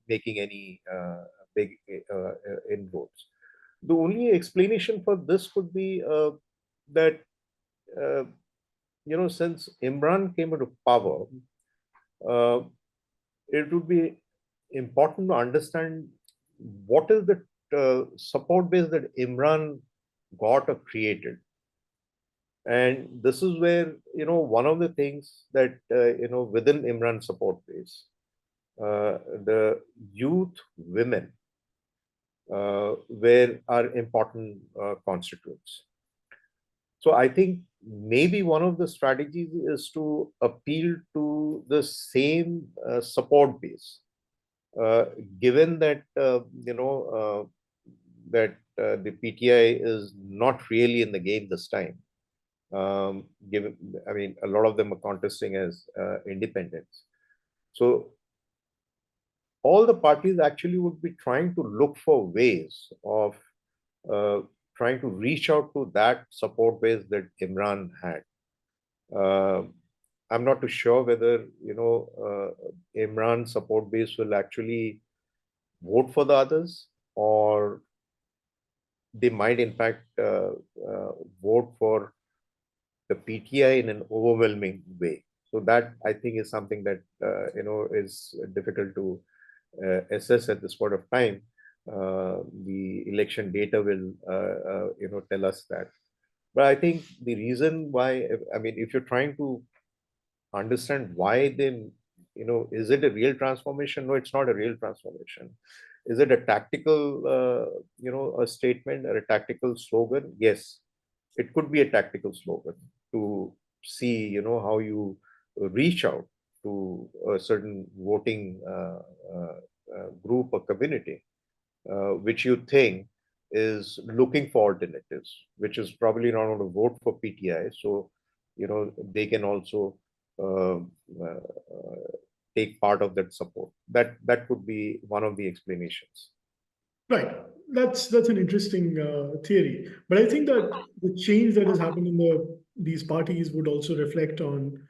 making any big inroads. The only explanation for this could be that, uh, since Imran came into power, uh, it would be important to understand what is the support base that Imran got or created. And this is where, one of the things that, within Imran support base, the youth women were are important constituents. So I think maybe one of the strategies is to appeal to the same support base, uh, given that the PTI is not really in the game this time. Given, I mean, a lot of them are contesting as independents. So all the parties actually would be trying to look for ways of uh, trying to reach out to that support base that Imran had. Uh, I'm not too sure whether Imran's support base will actually vote for the others, or they might in fact vote for the PTI in an overwhelming way. So that, I think, is something that is difficult to assess at this point of time. The election data will tell us that. But I think the reason why, I mean, if you're trying to understand why they, is it a real transformation? No, it's not a real transformation. Is it a tactical, a statement or a tactical slogan? Yes, it could be a tactical slogan to see, how you reach out to a certain voting group or community, which you think is looking for alternatives, which is probably not going to vote for PTI. So, they can also uh, take part of that support. That could be one of the explanations. Right. That's an interesting theory. But I think that the change that has happened in these parties would also reflect on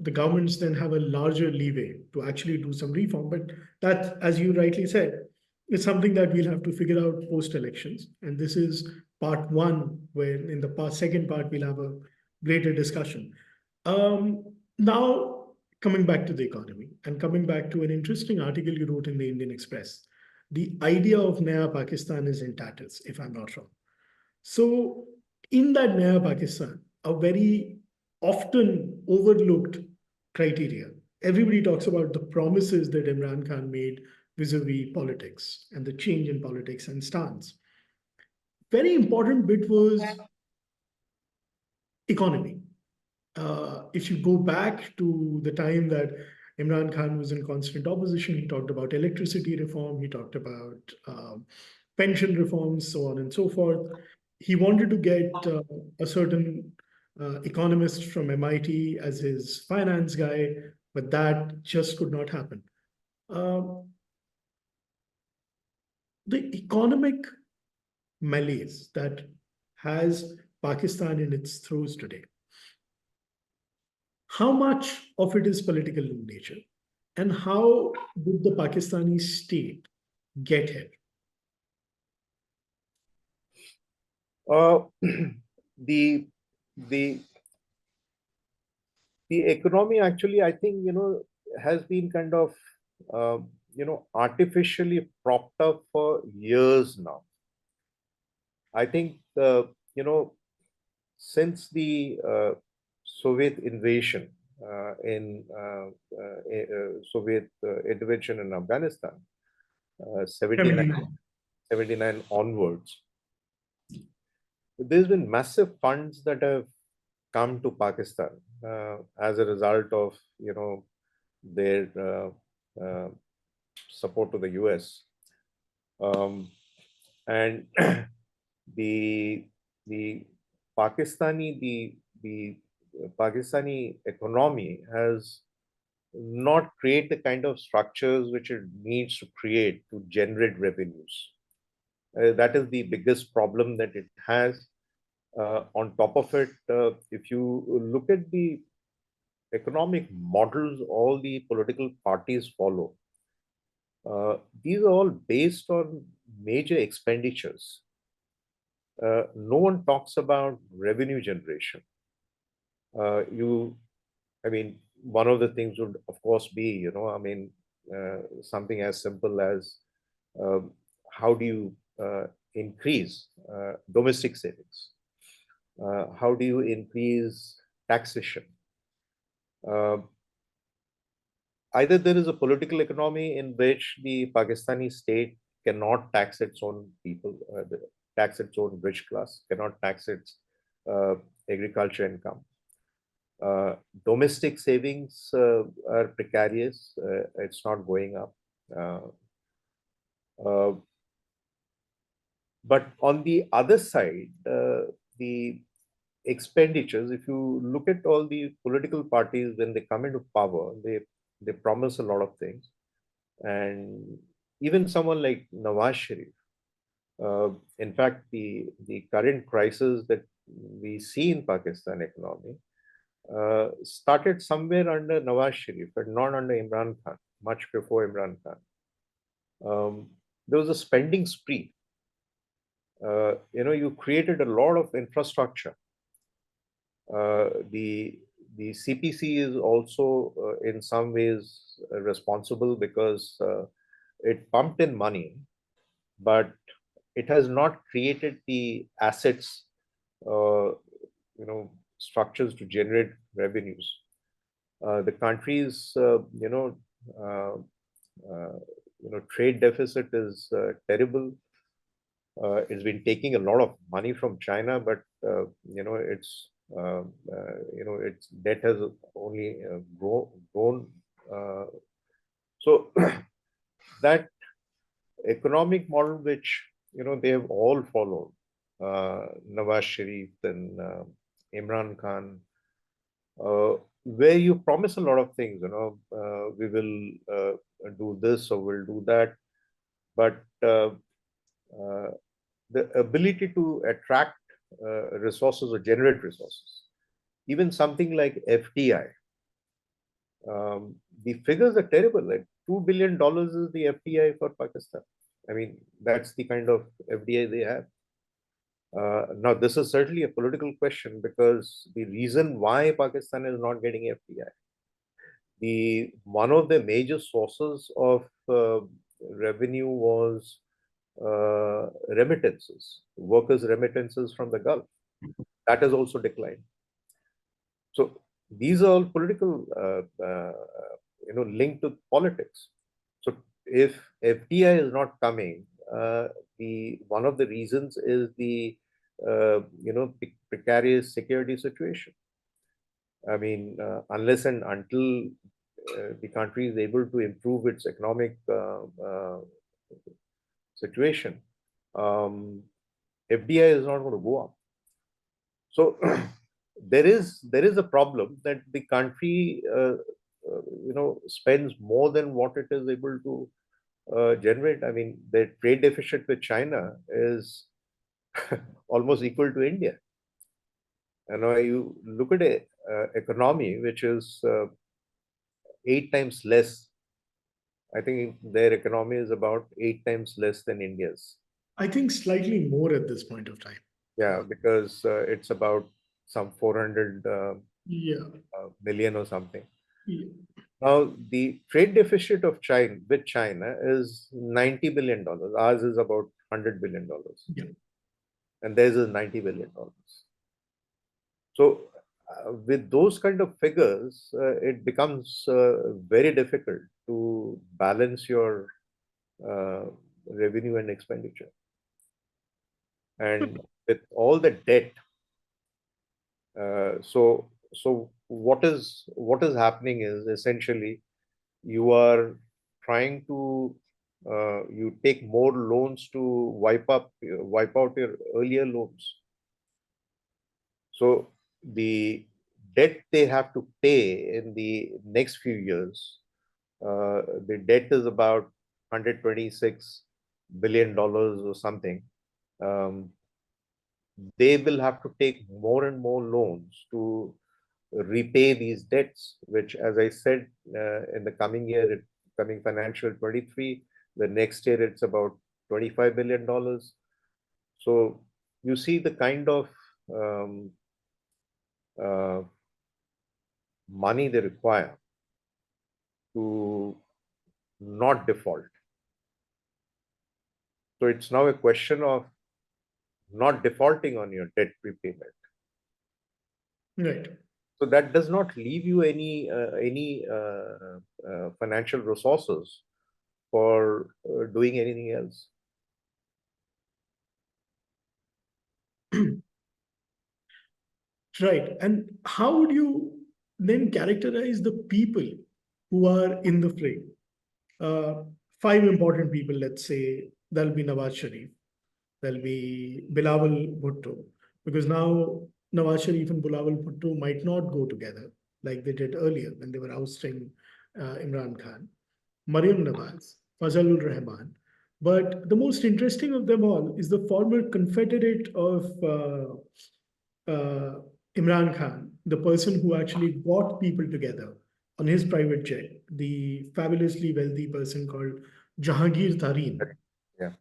the governments then have a larger leeway to actually do some reform. But that, as you rightly said, is something that we'll have to figure out post elections. And this is part one, where in the second part we'll have a greater discussion. Now, coming back to the economy and coming back to an interesting article you wrote in the Indian Express, the idea of Naya Pakistan is in tatters, if I'm not wrong. So, in that Naya Pakistan, a very often overlooked criteria, everybody talks about the promises that Imran Khan made vis-a-vis politics and the change in politics and stance. Very important bit was economy. If you go back to the time that Imran Khan was in constant opposition, he talked about electricity reform, he talked about pension reforms, so on and so forth. He wanted to get a certain economist from MIT as his finance guy, but that just could not happen. Um, the economic malaise that has Pakistan in its throes today, how much of it is political in nature? And how did the Pakistani state get here? Uh, the the the economy actually, I think, has been kind of artificially propped up for years now. I think since the Soviet invasion in Soviet intervention in Afghanistan, 79 onwards, there's been massive funds that have come to Pakistan as a result of their uh, support to the US, and the the Pakistani the Pakistani economy has not create the kind of structures which it needs to create to generate revenues. That is the biggest problem that it has. On top of it, if you look at the economic models all the political parties follow, these are all based on major expenditures. No one talks about revenue generation. I mean, one of the things would, of course, be, something as simple as um, how do you increase domestic savings? How do you increase taxation? Uh, Either there is a political economy in which the Pakistani state cannot tax its own people, tax its own rich class, cannot tax its uh, agriculture income. Domestic savings are precarious. It's not going up. Uh, uh, but on the other side, the expenditures, if you look at all the political parties when they come into power, they promise a lot of things. And even someone like Nawaz Sharif, in fact, the current crisis that we see in Pakistan economy started somewhere under Nawaz Sharif, but not under Imran Khan, much before Imran Khan. There was a spending spree. You created a lot of infrastructure. The CPC is also in some ways responsible because it pumped in money, but it has not created the assets, uh, structures to generate revenues. The country's, uh, trade deficit is terrible. It's been taking a lot of money from China, but its debt has only grown. So that economic model, which they have all followed, Nawaz Sharif and Imran Khan, where you promise a lot of things. We will do this or we'll do that, but uh, the ability to attract resources or generate resources, even something like FDI, the figures are terrible. Like $2 billion is the FDI for Pakistan. I mean, that's the kind of FDI they have. Now, this is certainly a political question because the reason why Pakistan is not getting FDI, one of the major sources of revenue was remittances, workers' remittances from the Gulf. That has also declined. So these are all political, linked to politics. So if FDI is not coming, the one of the reasons is the precarious security situation. I mean, unless and until the country is able to improve its economic situation, FDI is not going to go up. So there is a problem that the country spends more than what it is able to generate. I mean, the trade deficit with China is almost equal to India. And you look at a economy which is 8 times less. I think their economy is about 8 times less than India's. I think slightly more at this point of time. Yeah, because it's about some 400 million or something. Yeah. Now, the trade deficit of China with China is $90 billion. Ours is about $100 billion. Yeah. And theirs is $90 billion. So, with those kind of figures, it becomes very difficult to balance your revenue and expenditure. And with all the debt, so what is happening is essentially you are trying to you take more loans to wipe out your earlier loans. So the debt they have to pay in the next few years, the debt is about $126 billion or something. Um, they will have to take more and more loans to repay these debts, which, as I said, in the coming year, coming financial 23, the next year it's about $25 billion. So you see the kind of um, uh, money they require to not default. So it's now a question of not defaulting on your debt repayment. Right. So that does not leave you any financial resources for doing anything else. Right. And how would you then characterize the people who are in the fray? Uh, Five important people, let's say, there'll be Nawaz Sharif, there'll be Bilawal Bhutto, because now Nawaz Sharif and Bilawal Bhutto might not go together like they did earlier when they were ousting Imran Khan. Mariam Nawaz, Fazlur Rahman. But the most interesting of them all is the former confederate of uh, Imran Khan, the person who actually brought people together on his private jet, the fabulously wealthy person called Jahangir Tareen. Yeah.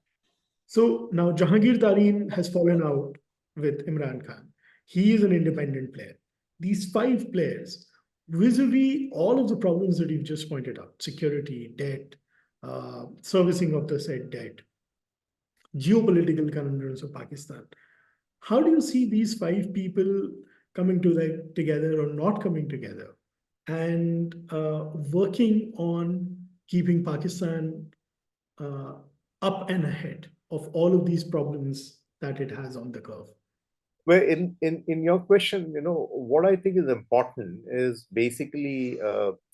So now Jahangir Tareen has fallen out with Imran Khan. He is an independent player. These five players, vis-a-vis all of the problems that you've just pointed out, security, debt, servicing of the said debt, geopolitical conundrums of Pakistan. How do you see these five people coming together or not coming together and working on keeping Pakistan uh, up and ahead of all of these problems that it has on the curve? Well, in your question, what I think is important is basically,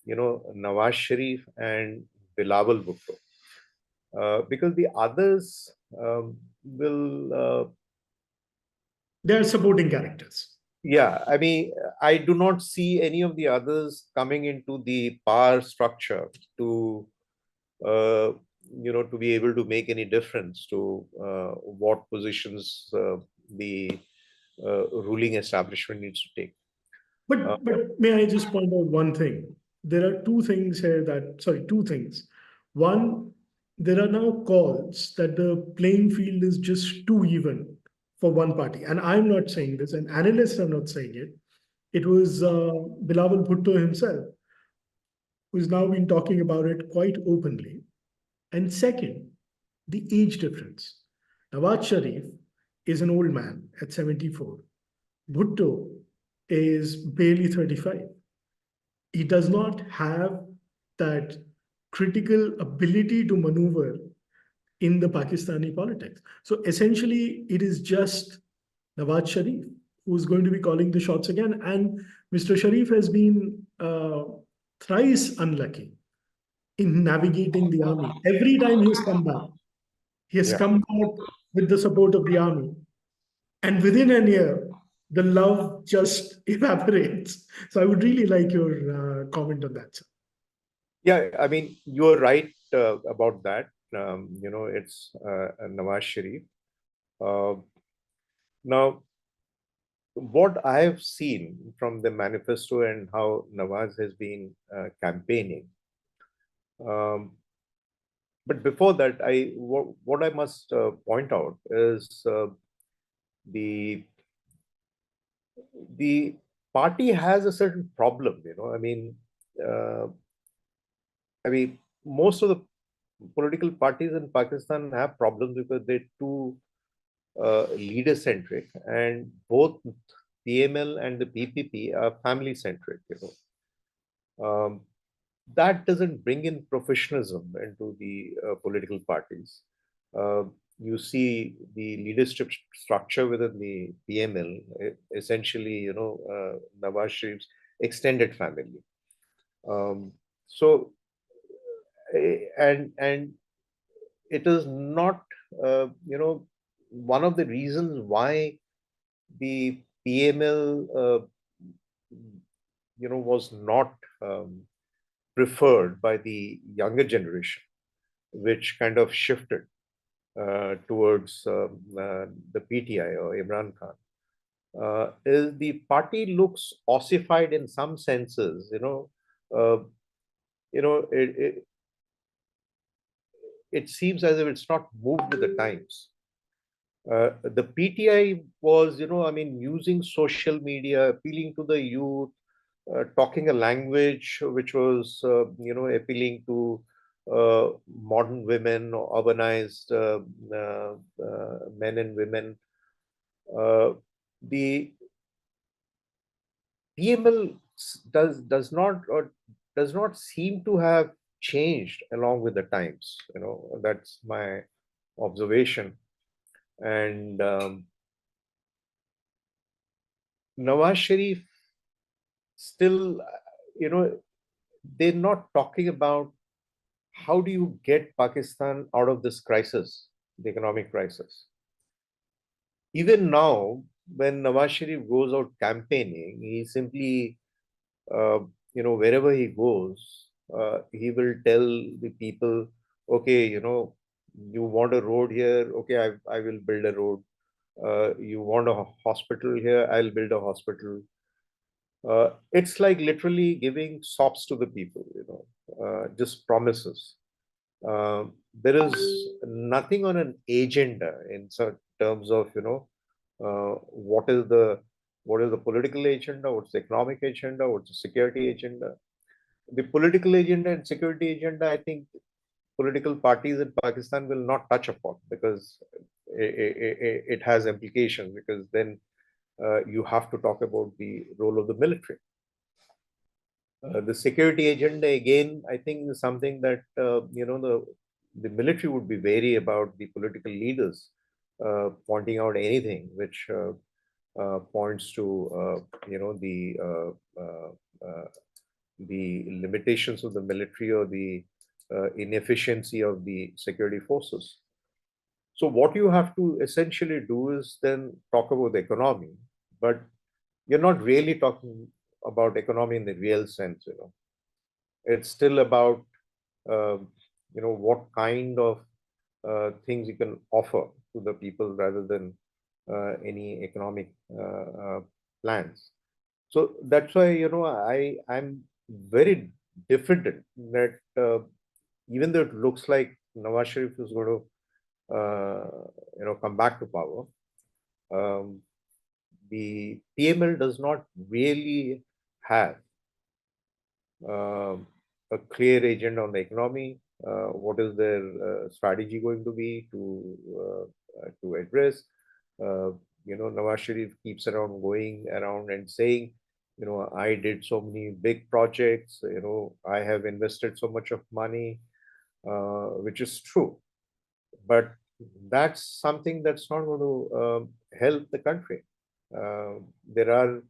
Nawaz Sharif and Bilawal Bhutto. Because the others will, They are supporting characters. yeah, I mean, I do not see any of the others coming into the power structure to, uh, to be able to make any difference to what positions the ruling establishment needs to take. But may I just point out one thing? There are two things here two things. One, there are now calls that the playing field is just too even for one party. And I'm not saying this, and analysts are not saying it. It was Bilawal Bhutto himself who's now been talking about it quite openly. And second, the age difference. Nawaz Sharif is an old man at 74. Bhutto is barely 35. He does not have that critical ability to maneuver in the Pakistani politics. So essentially, it is just Nawaz Sharif who's going to be calling the shots again. And Mr. Sharif has been thrice unlucky in navigating the army. Every time he has come back, he has Yeah. come back with the support of the army. And within a year, the love just evaporates. So I would really like your comment on that, sir. Yeah, I mean, you're right about that. It's Nawaz Sharif. Uh, Now, what I have seen from the manifesto and how Nawaz has been campaigning, um, but before that, what I must point out is the the party has a certain problem. Uh, I mean, most of the political parties in Pakistan have problems because they're too leader centric, and both PML and the PPP are family centric. That doesn't bring in professionalism into the political parties. Uh, you see the leadership structure within the PML, essentially, Nawaz Sharif's extended family. So, and it is not, one of the reasons why the PML was not preferred by the younger generation, which kind of shifted towards the PTI or Imran Khan. Is the party looks ossified in some senses, uh, it seems as if it's not moved with the times. The PTI was, using social media, appealing to the youth, talking a language which was, appealing to modern women, urbanized men and women. The PML does not seem to have changed along with the times. That's my observation. And Nawaz Sharif still, they're not talking about how do you get Pakistan out of this crisis, the economic crisis. Even now, when Nawaz Sharif goes out campaigning, he simply, wherever he goes, he will tell the people, okay, you want a road here, okay, I will build a road. You want a hospital here, I'll build a hospital. It's like literally giving sops to the people, just promises. There is nothing on an agenda in terms of, what is the political agenda, what's the economic agenda, what's the security agenda. The political agenda and security agenda, I think political parties in Pakistan will not touch upon because it has implications, because then you have to talk about the role of the military. The security agenda, again, I think is something that, the military would be wary about the political leaders pointing out anything which points to, the limitations of the military or the inefficiency of the security forces. So what you have to essentially do is then talk about the economy, but you're not really talking about economy in the real sense. It's still about what kind of things you can offer to the people rather than any economic plans. So that's why I'm very diffident that even though it looks like Nawaz Sharif is going to come back to power, the PML does not really have a clear agenda on the economy. What is their strategy going to be to address? Nawaz Sharif keeps around going around and saying, I did so many big projects. I have invested so much of money, which is true, but that's something that's not going to help the country. There are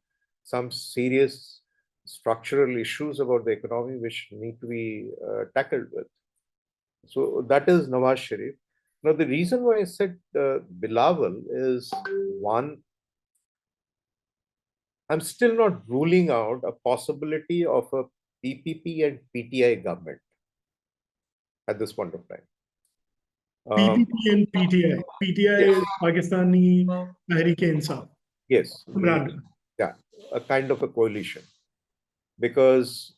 some serious structural issues about the economy which need to be tackled with. So that is Nawaz Sharif. Now, the reason why I said Bilawal is, one, I'm still not ruling out a possibility of a PPP and PTI government at this point of time. PPP and PTI. PTI Yes. is Pakistani Tehreek-e-Insaf. Yes. Imran Khan. Yeah, a kind of a coalition. Because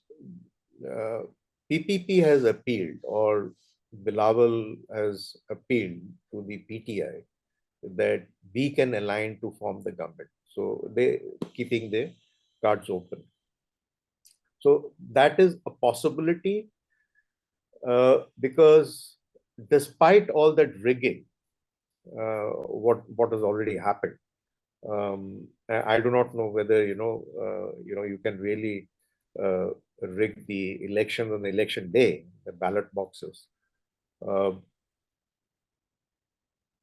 PPP has appealed, or Bilawal has appealed to the PTI that we can align to form the government. So they keeping their cards open. So that is a possibility, because despite all that rigging, what has already happened, I do not know whether you can really rig the elections on the election day, the ballot boxes.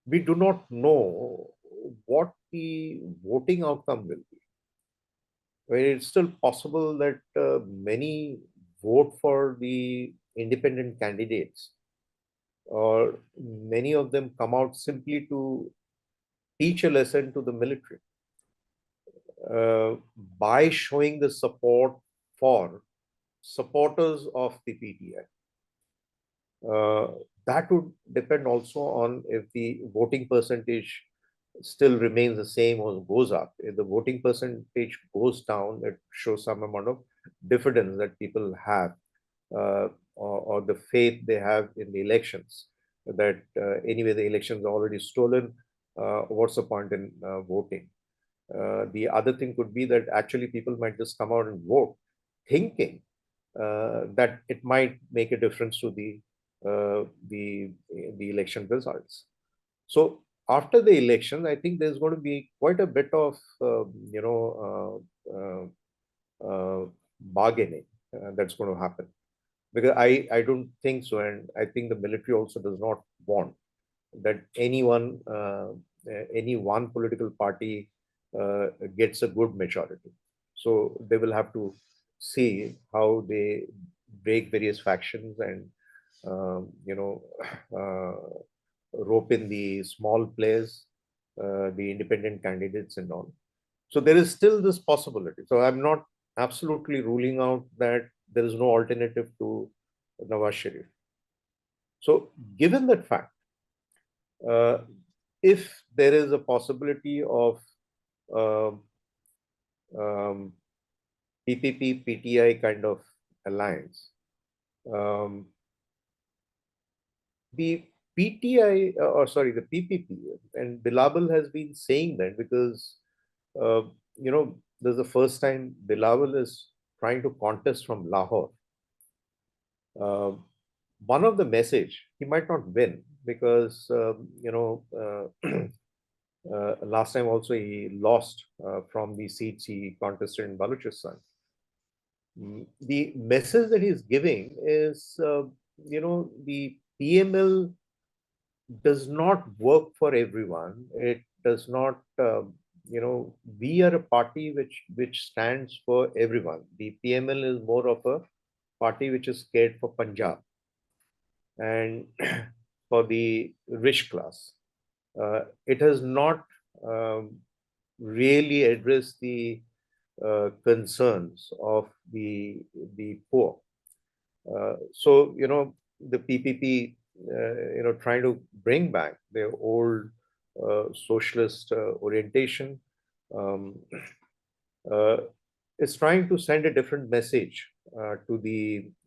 We do not know what the voting outcome will be. It's still possible that many vote for the independent candidates, or many of them come out simply to teach a lesson to the military by showing the support for supporters of the PTI. That would depend also on if the voting percentage still remains the same or goes up. If the voting percentage goes down, it shows some amount of diffidence that people have, or the faith they have in the elections, that anyway the elections are already stolen, what's the point in voting? The other thing could be that actually people might just come out and vote thinking that it might make a difference to the election results. So after the election, I think there's going to be quite a bit of bargaining that's going to happen, because I don't think so, and I think the military also does not want that any one political party gets a good majority. So they will have to see how they break various factions and rope in the small players, the independent candidates and all. So there is still this possibility. So I'm not absolutely ruling out that there is no alternative to Nawaz Sharif. So given that fact, uh, if there is a possibility of uh, PPP PTI kind of alliance, um, the PTI, or sorry, the PPP, and Bilawal has been saying that because, uh, this is the first time Bilawal is trying to contest from Lahore. Uh, One of the message, he might not win because, last time also he lost from the seats he contested in Balochistan. The message that he's giving is, the PML does not work for everyone. It does not, we are a party which stands for everyone. The PML is more of a party which is cared for Punjab and for the rich class. It has not really addressed the concerns of the poor. So, the PPP, trying to bring back their old socialist orientation, um, uh, is trying to send a different message to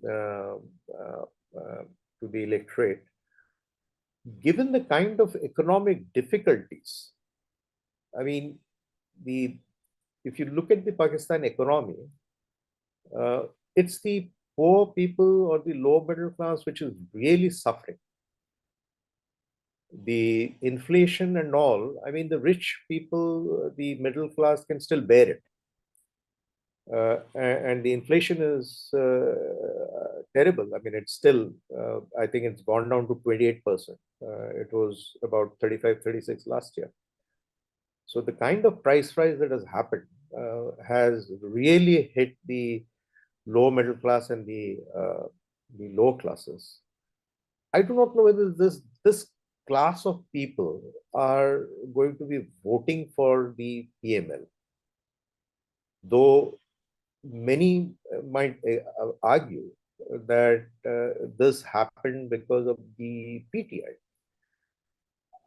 uh, the electorate. Given the kind of economic difficulties, I mean, the if you look at the Pakistan economy, uh, it's the poor people or the low middle class which is really suffering. The inflation and all, I mean, the rich people, the middle class can still bear it. And the inflation is terrible. I mean, it's still, I think it's gone down to 28%. It was about 35, 36 last year. So the kind of price rise that has happened has really hit the low middle class and the low classes. I do not know whether this class of people are going to be voting for the PML, though many might argue that this happened because of the PTI.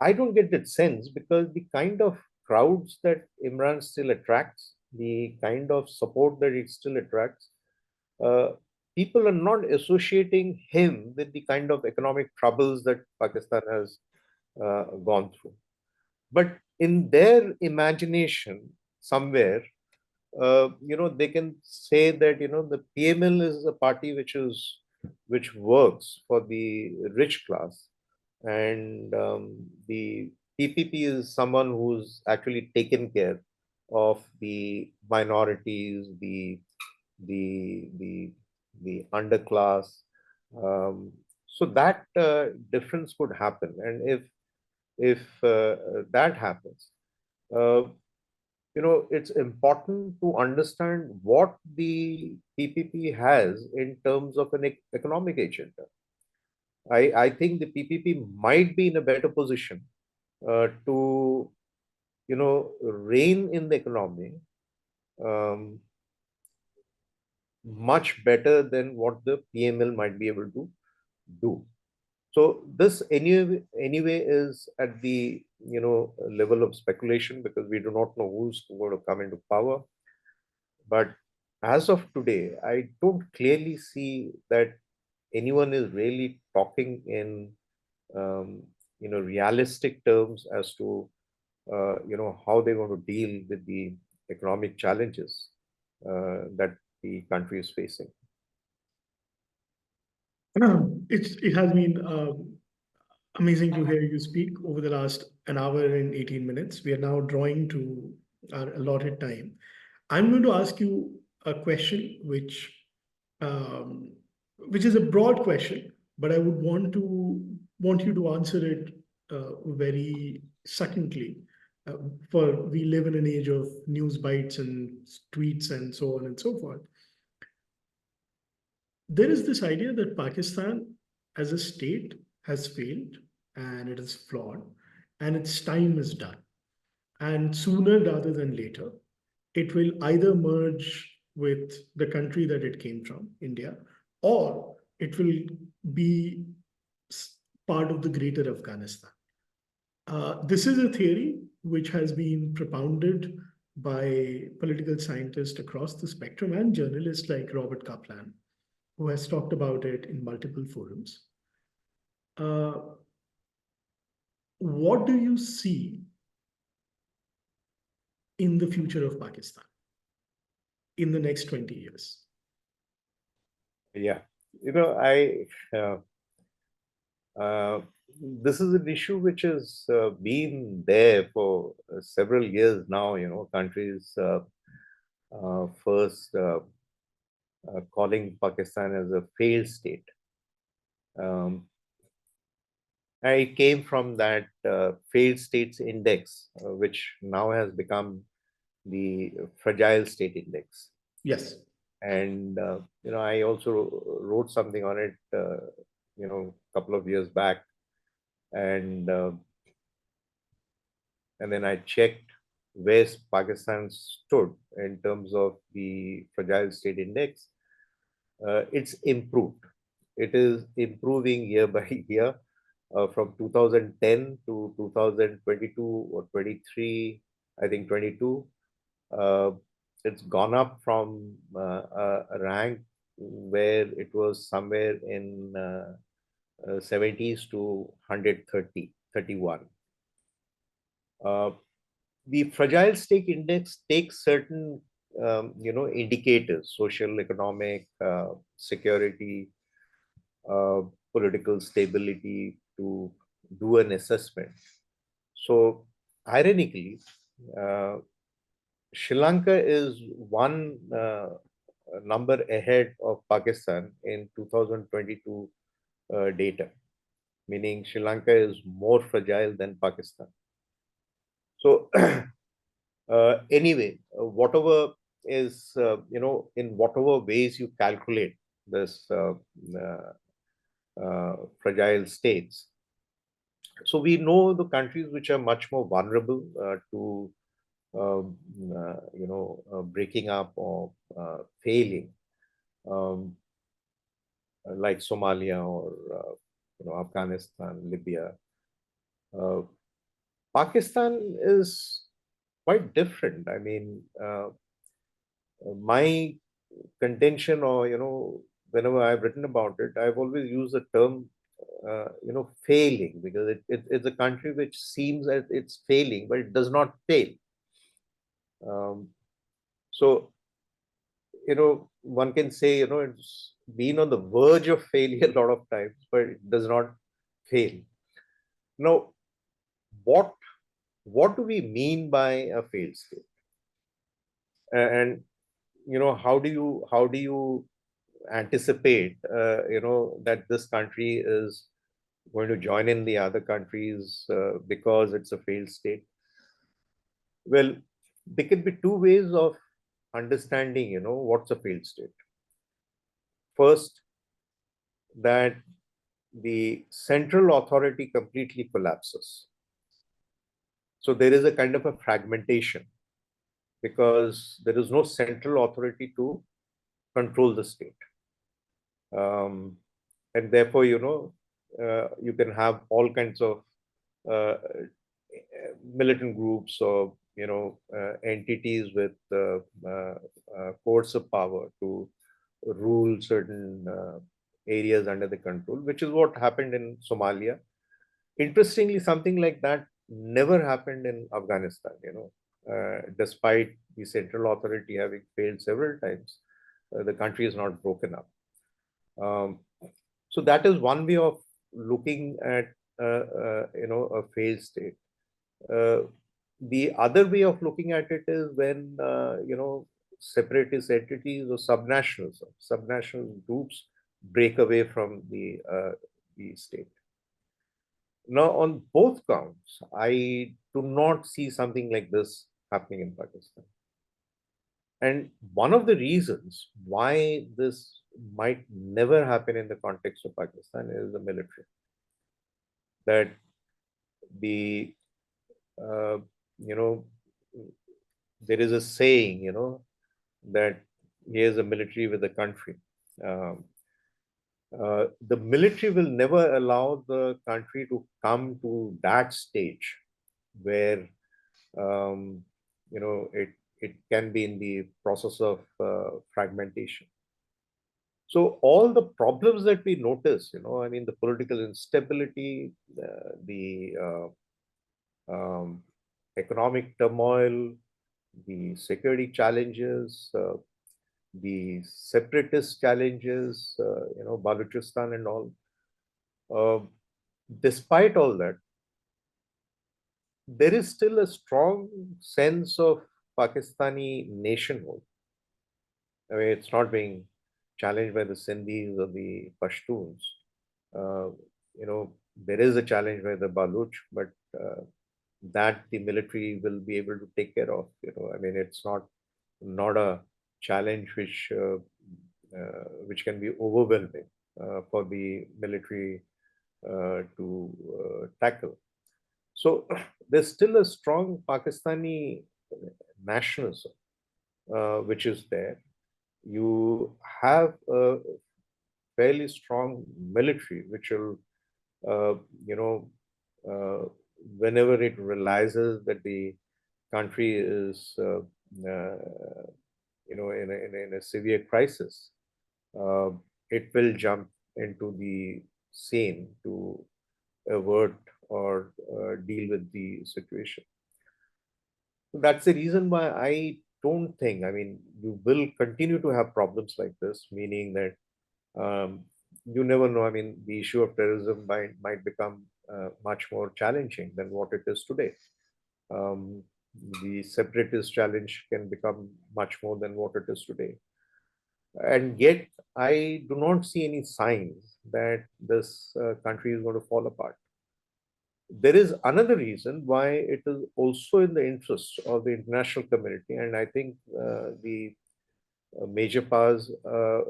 I don't get that sense because the kind of crowds that Imran still attracts, the kind of support that it still attracts, uh, people are not associating him with the kind of economic troubles that Pakistan has gone through. But in their imagination, somewhere, they can say that the PML is a party which works for the rich class, and the PPP is someone who's actually taken care of the minorities, the the underclass. So that difference could happen, and if that happens, uh, it's important to understand what the PPP has in terms of an economic agenda. I think the PPP might be in a better position to, rein in the economy, um, much better than what the PML might be able to do. So this anyway is at the level of speculation, because we do not know who's going to come into power. But as of today, I don't clearly see that anyone is really talking in realistic terms as to how they're going to deal with the economic challenges that the country is facing. It has been amazing to hear you speak over the last an hour and 18 minutes. We are now drawing to our allotted time. I'm going to ask you a question um, which is a broad question, but I would want you to answer it very succinctly. For we live in an age of news bites and tweets and so on and so forth. There is this idea that Pakistan as a state has failed and it is flawed and its time is done. And sooner rather than later, it will either merge with the country that it came from, India, or it will be part of the greater Afghanistan. This is a theory which has been propounded by political scientists across the spectrum and journalists like Robert Kaplan, who has talked about it in multiple forums. What do you see in the future of Pakistan in the next 20 years? Yeah, this is an issue which has been there for several years now. Countries first calling Pakistan as a failed state. I came from that failed states index, which now has become the fragile state index. Yes. And I also wrote something on it, a couple of years back, and then I checked where Pakistan stood in terms of the fragile state index. It's improved. It is improving year by year. From 2010 to 2022 or 23, I think 22, it's gone up from a rank where it was somewhere in 70s to 130, 31. The fragile state index takes certain indicators, social, economic, security, political stability, to do an assessment. So ironically, Sri Lanka is one number ahead of Pakistan in 2022 data, meaning Sri Lanka is more fragile than Pakistan. So anyway, whatever is, in whatever ways you calculate this fragile states. So we know the countries which are much more vulnerable to breaking up or failing, like Somalia or Afghanistan, Libya. Pakistan is quite different. I mean, my contention, or whenever I've written about it, I've always used the term failing, because it's a country which seems that it's failing, but it does not fail. So one can say it's been on the verge of failure a lot of times, but it does not fail. Now, what do we mean by a failed state? And how do you anticipate that this country is going to join in the other countries because it's a failed state? Well, there could be two ways of understanding what's a failed state. First, that the central authority completely collapses. So there is a kind of a fragmentation, because there is no central authority to control the state. And therefore, you can have all kinds of uh, militant groups or entities with coercive power to rule certain areas under the control, which is what happened in Somalia. Interestingly, something like that never happened in Afghanistan. Despite the central authority having failed several times, the country is not broken up. So that is one way of looking at a failed state. The other way of looking at it is when separatist entities or subnational groups break away from the state. Now, on both counts, I do not see something like this happening in Pakistan. And one of the reasons why this might never happen in the context of Pakistan is the military. That the, there is a saying, that here's a military with a country. The military will never allow the country to come to that stage where it can be in the process of fragmentation. So all the problems that we notice, the political instability, the economic turmoil, the security challenges, the separatist challenges, Balochistan and all. Despite all that, there is still a strong sense of Pakistani nationhood. I mean, it's not being challenged by the Sindhis or the Pashtuns. There is a challenge by the Baluch, but that the military will be able to take care of. It's not a challenge which can be overwhelming for the military to tackle. So there's still a strong Pakistani nationalism which is there. You have a fairly strong military which will, whenever it realizes that the country is, in a severe crisis, it will jump into the scene to avert or deal with the situation. That's the reason why I don't think, you will continue to have problems like this, meaning that you never know. The issue of terrorism might become much more challenging than what it is today. The separatist challenge can become much more than what it is today. And yet, I do not see any signs that this country is going to fall apart. There is another reason why it is also in the interest of the international community, and I think the major powers, are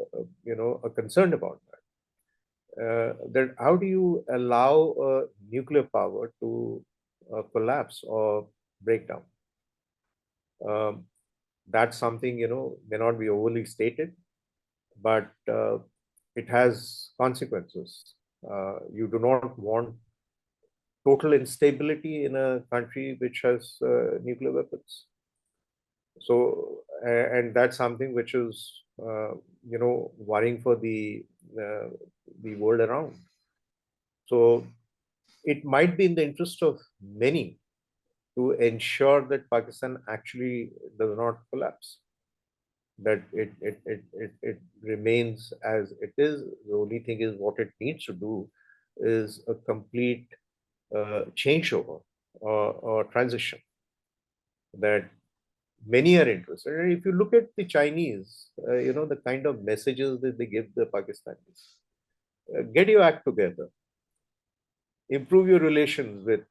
concerned about that. That how do you allow a nuclear power to collapse or break down? That's something may not be overly stated, but it has consequences. You do not want total instability in a country which has nuclear weapons. So, and that's something which is, worrying for the world around. So, it might be in the interest of many to ensure that Pakistan actually does not collapse, that it remains as it is. The only thing is what it needs to do is a complete changeover or transition that many are interested. And if you look at the Chinese, the kind of messages that they give the Pakistanis, get your act together, improve your relations with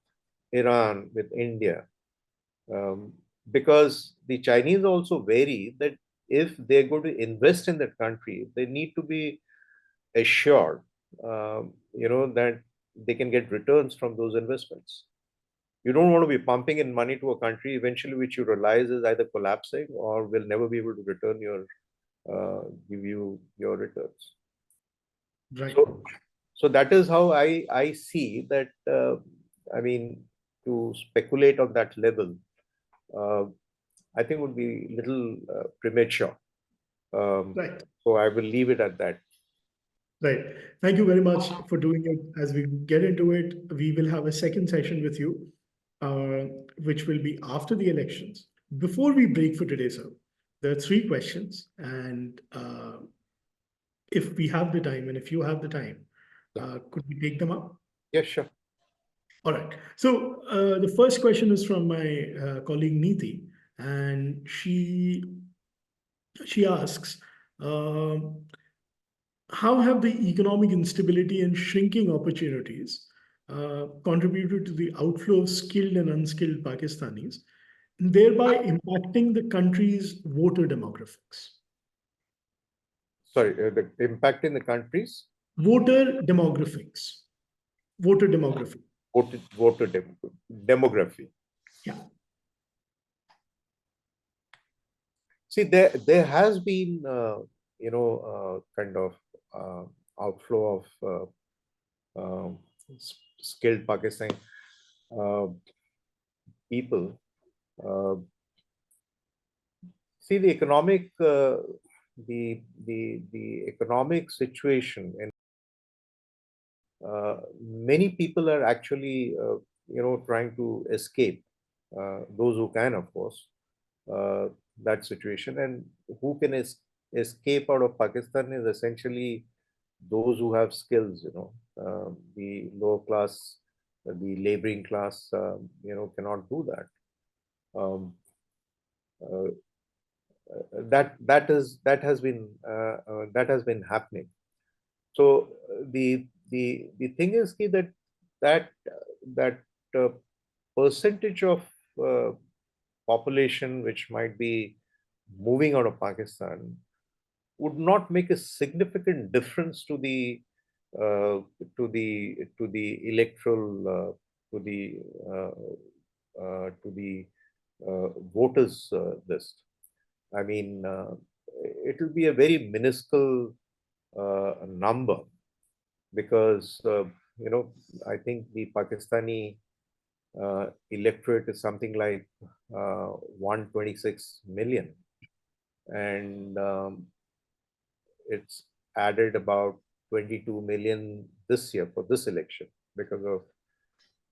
Iran, with India, because the Chinese also vary that if they're going to invest in that country, they need to be assured, that they can get returns from those investments. You don't want to be pumping in money to a country eventually which you realize is either collapsing or will never be able to return your give you your returns. Right. So that is how I see that. I mean, to speculate on that level, uh, I think would be little premature. Right. So I will leave it at that. Right. Thank you very much for doing it. As we get into it, we will have a second session with you, uh, which will be after the elections. Before we break for today, sir, there are three questions. And if we have the time and if you have the time, could we take them up? Yes, sure. All right. So the first question is from my colleague Neeti, and she asks, um, how have the economic instability and shrinking opportunities contributed to the outflow of skilled and unskilled Pakistanis, thereby impacting the country's voter demographics? Sorry, the impact in the countries, Voter demographics. Voter demography. voter demography. Yeah. See, there has been kind of outflow of skilled Pakistani uh, people. Uh, See, the economic the economic situation, and many people are actually trying to escape. Those who can, of course, uh, that situation, and who can escape out of Pakistan is essentially those who have skills. The lower class, the laboring class, cannot do that. Um, uh, that has been happening. So the thing is that that percentage of uh, population which might be moving out of Pakistan would not make a significant difference uh, to the electoral to the voters list. I mean, it will be a very minuscule number because I think the Pakistani electorate is something like 126 million, and it's added about 22 million this year for this election because of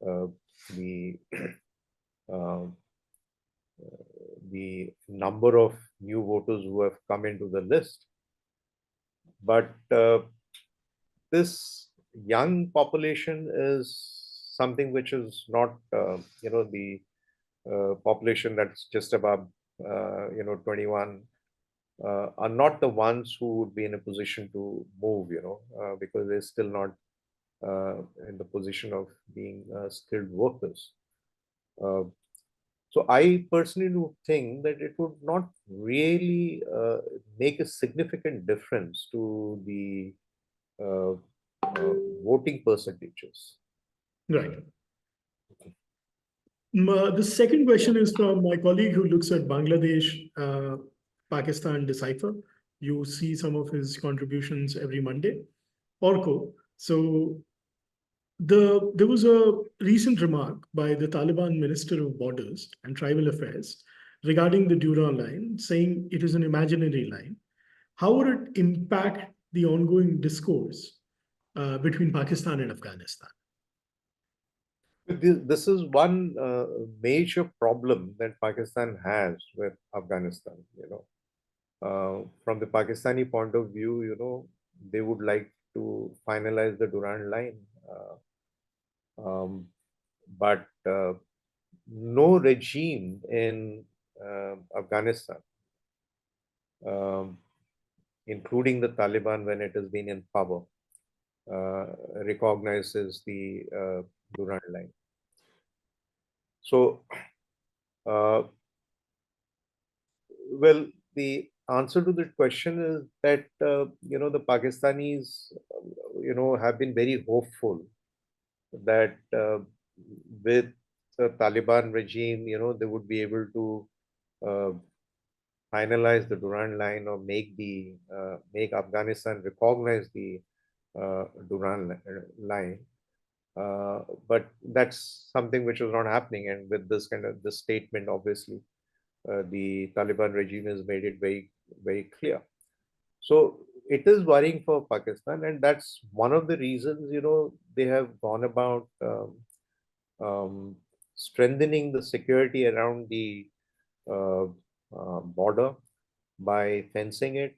uh, the uh, the number of new voters who have come into the list. But this young population is something which is not, the population that's just above, 21, are not the ones who would be in a position to move, because they're still not in the position of being skilled workers. Uh, so I personally do think that it would not really make a significant difference to the uh, voting percentages. Right. The second question is from my colleague who looks at Bangladesh, Pakistan decipher. You see some of his contributions every Monday. Orko. So there was a recent remark by the Taliban Minister of Borders and Tribal Affairs regarding the Durand line, saying it is an imaginary line. How would it impact the ongoing discourse between Pakistan and Afghanistan? This is one major problem that Pakistan has with Afghanistan. From the Pakistani point of view, they would like to finalize the Durand line, but no regime in Afghanistan, um, including the Taliban when it has been in power, recognizes the Durand line. So, well, the answer to that question is that the Pakistanis, have been very hopeful that with the Taliban regime, they would be able to uh, finalize the Durand line or make Afghanistan recognize the Durand line. But that's something which was not happening. And with this kind of this statement, obviously, the Taliban regime has made it very, very clear. So it is worrying for Pakistan, and that's one of the reasons, they have gone about strengthening the security around the uh, border by fencing it.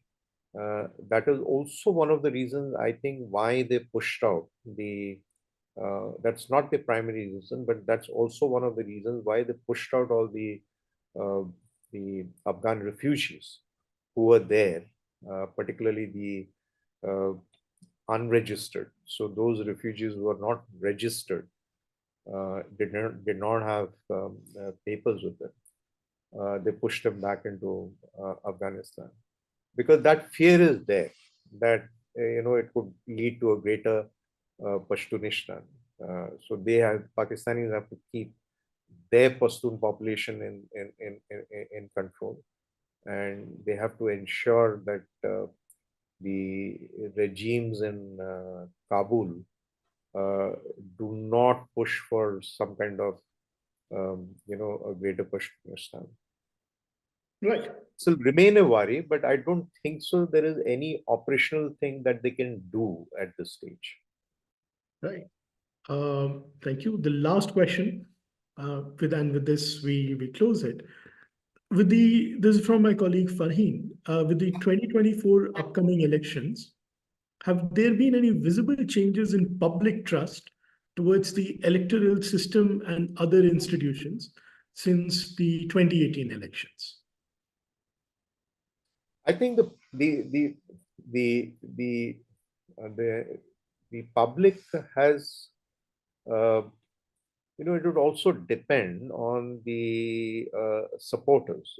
That is also one of the reasons, I think, why they pushed out the. That's not the primary reason, but that's also one of the reasons why they pushed out all uh, the Afghan refugees who were there, particularly the uh, unregistered. So those refugees who were not registered, did not have papers with them. They pushed them back into Afghanistan because that fear is there that it could lead to a greater Pashtunistan. So Pakistanis have to keep their Pashtun population in control, and they have to ensure that the regimes in Kabul uh, do not push for some kind of a greater Pashtunistan. Right. Still remain a worry, but I don't think so there is any operational thing that they can do at this stage. Right. Thank you. The last question, with this we close it. This is from my colleague Farheen. With the 2024 upcoming elections, have there been any visible changes in public trust towards the electoral system and other institutions since the 2018 elections? I think the the the the public has it would also depend on the supporters.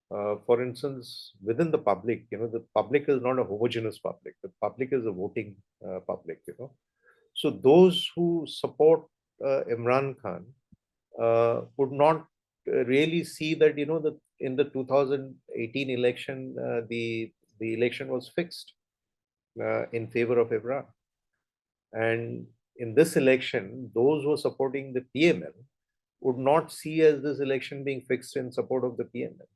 For instance, within the public, the public is not a homogeneous public. The public is a voting public. So those who support Imran Khan would not really see that that in the 2018 election the election was fixed in favor of Imran, and in this election those who are supporting the PML would not see as this election being fixed in support of the PML.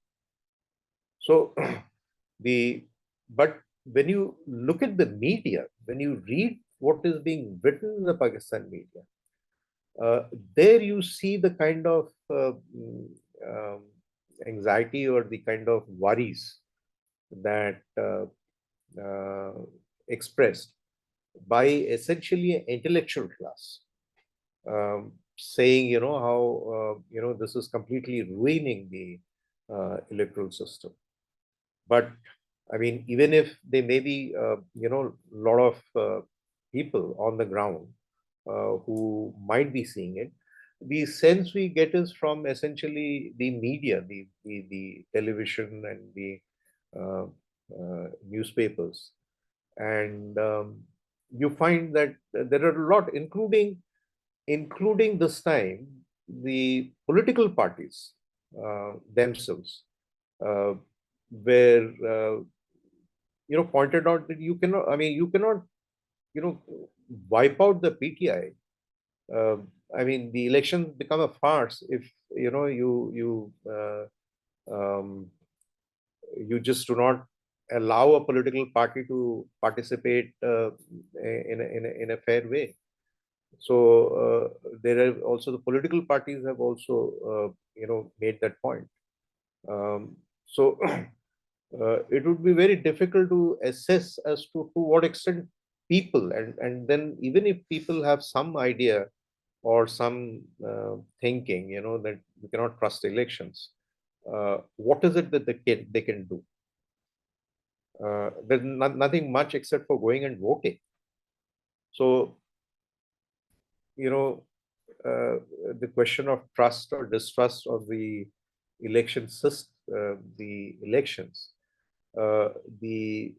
So the but when you look at the media, when you read what is being written in the Pakistan media, there you see the kind of um, anxiety or the kind of worries that uh, expressed by essentially an intellectual class, saying how this is completely ruining the electoral system. But I mean, even if there may be a lot of people on the ground who might be seeing it, the sense we get is from essentially the media, the television and the uh, newspapers, and you find that there are a lot, including this time the political parties themselves, uh, were pointed out that you cannot wipe out the PTI. I mean, the elections become a farce if um, you just do not allow a political party to participate in a fair way. So there are also the political parties have also made that point. So it would be very difficult to assess as to what extent people, and then even if people have some idea or some thinking, that we cannot trust elections, what is it that they can do? There's nothing much except for going and voting. So you know the question of trust or distrust of the election system, the elections, the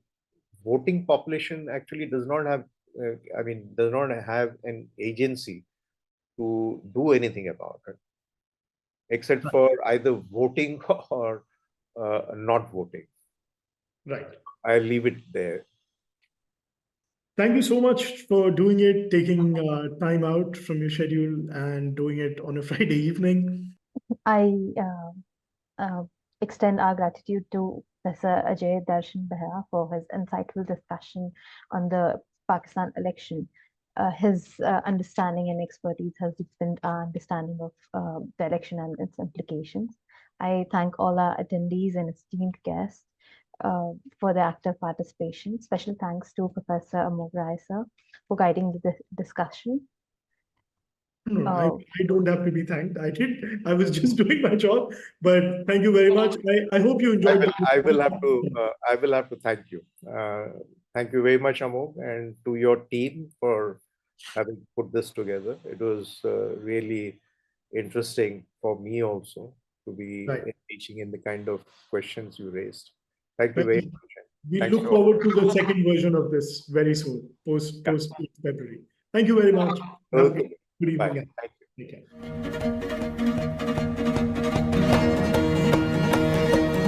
voting population actually does not have, does not have an agency to do anything about it, except for either voting or not voting. Right. I'll leave it there. Thank you so much for doing it, taking time out from your schedule and doing it on a Friday evening. I extend our gratitude to Professor Ajay Darshan Behera for his insightful discussion on the Pakistan election. His understanding and expertise has deepened our understanding of the election and its implications. I thank all our attendees and esteemed guests for their active participation. Special thanks to Professor Amog Rai sir for guiding the discussion. No, I don't have to be thanked. I was just doing my job, but thank you very much. I hope you enjoyed. I will have to thank you. Thank you very much, Amog, and to your team for having put this together. It was really interesting for me also to be teaching in the kind of questions you raised. Thank you very much. We look forward to the second version of this very soon, post February. Thank you very much. Okay. Good evening. Bye. Thank you. Take care.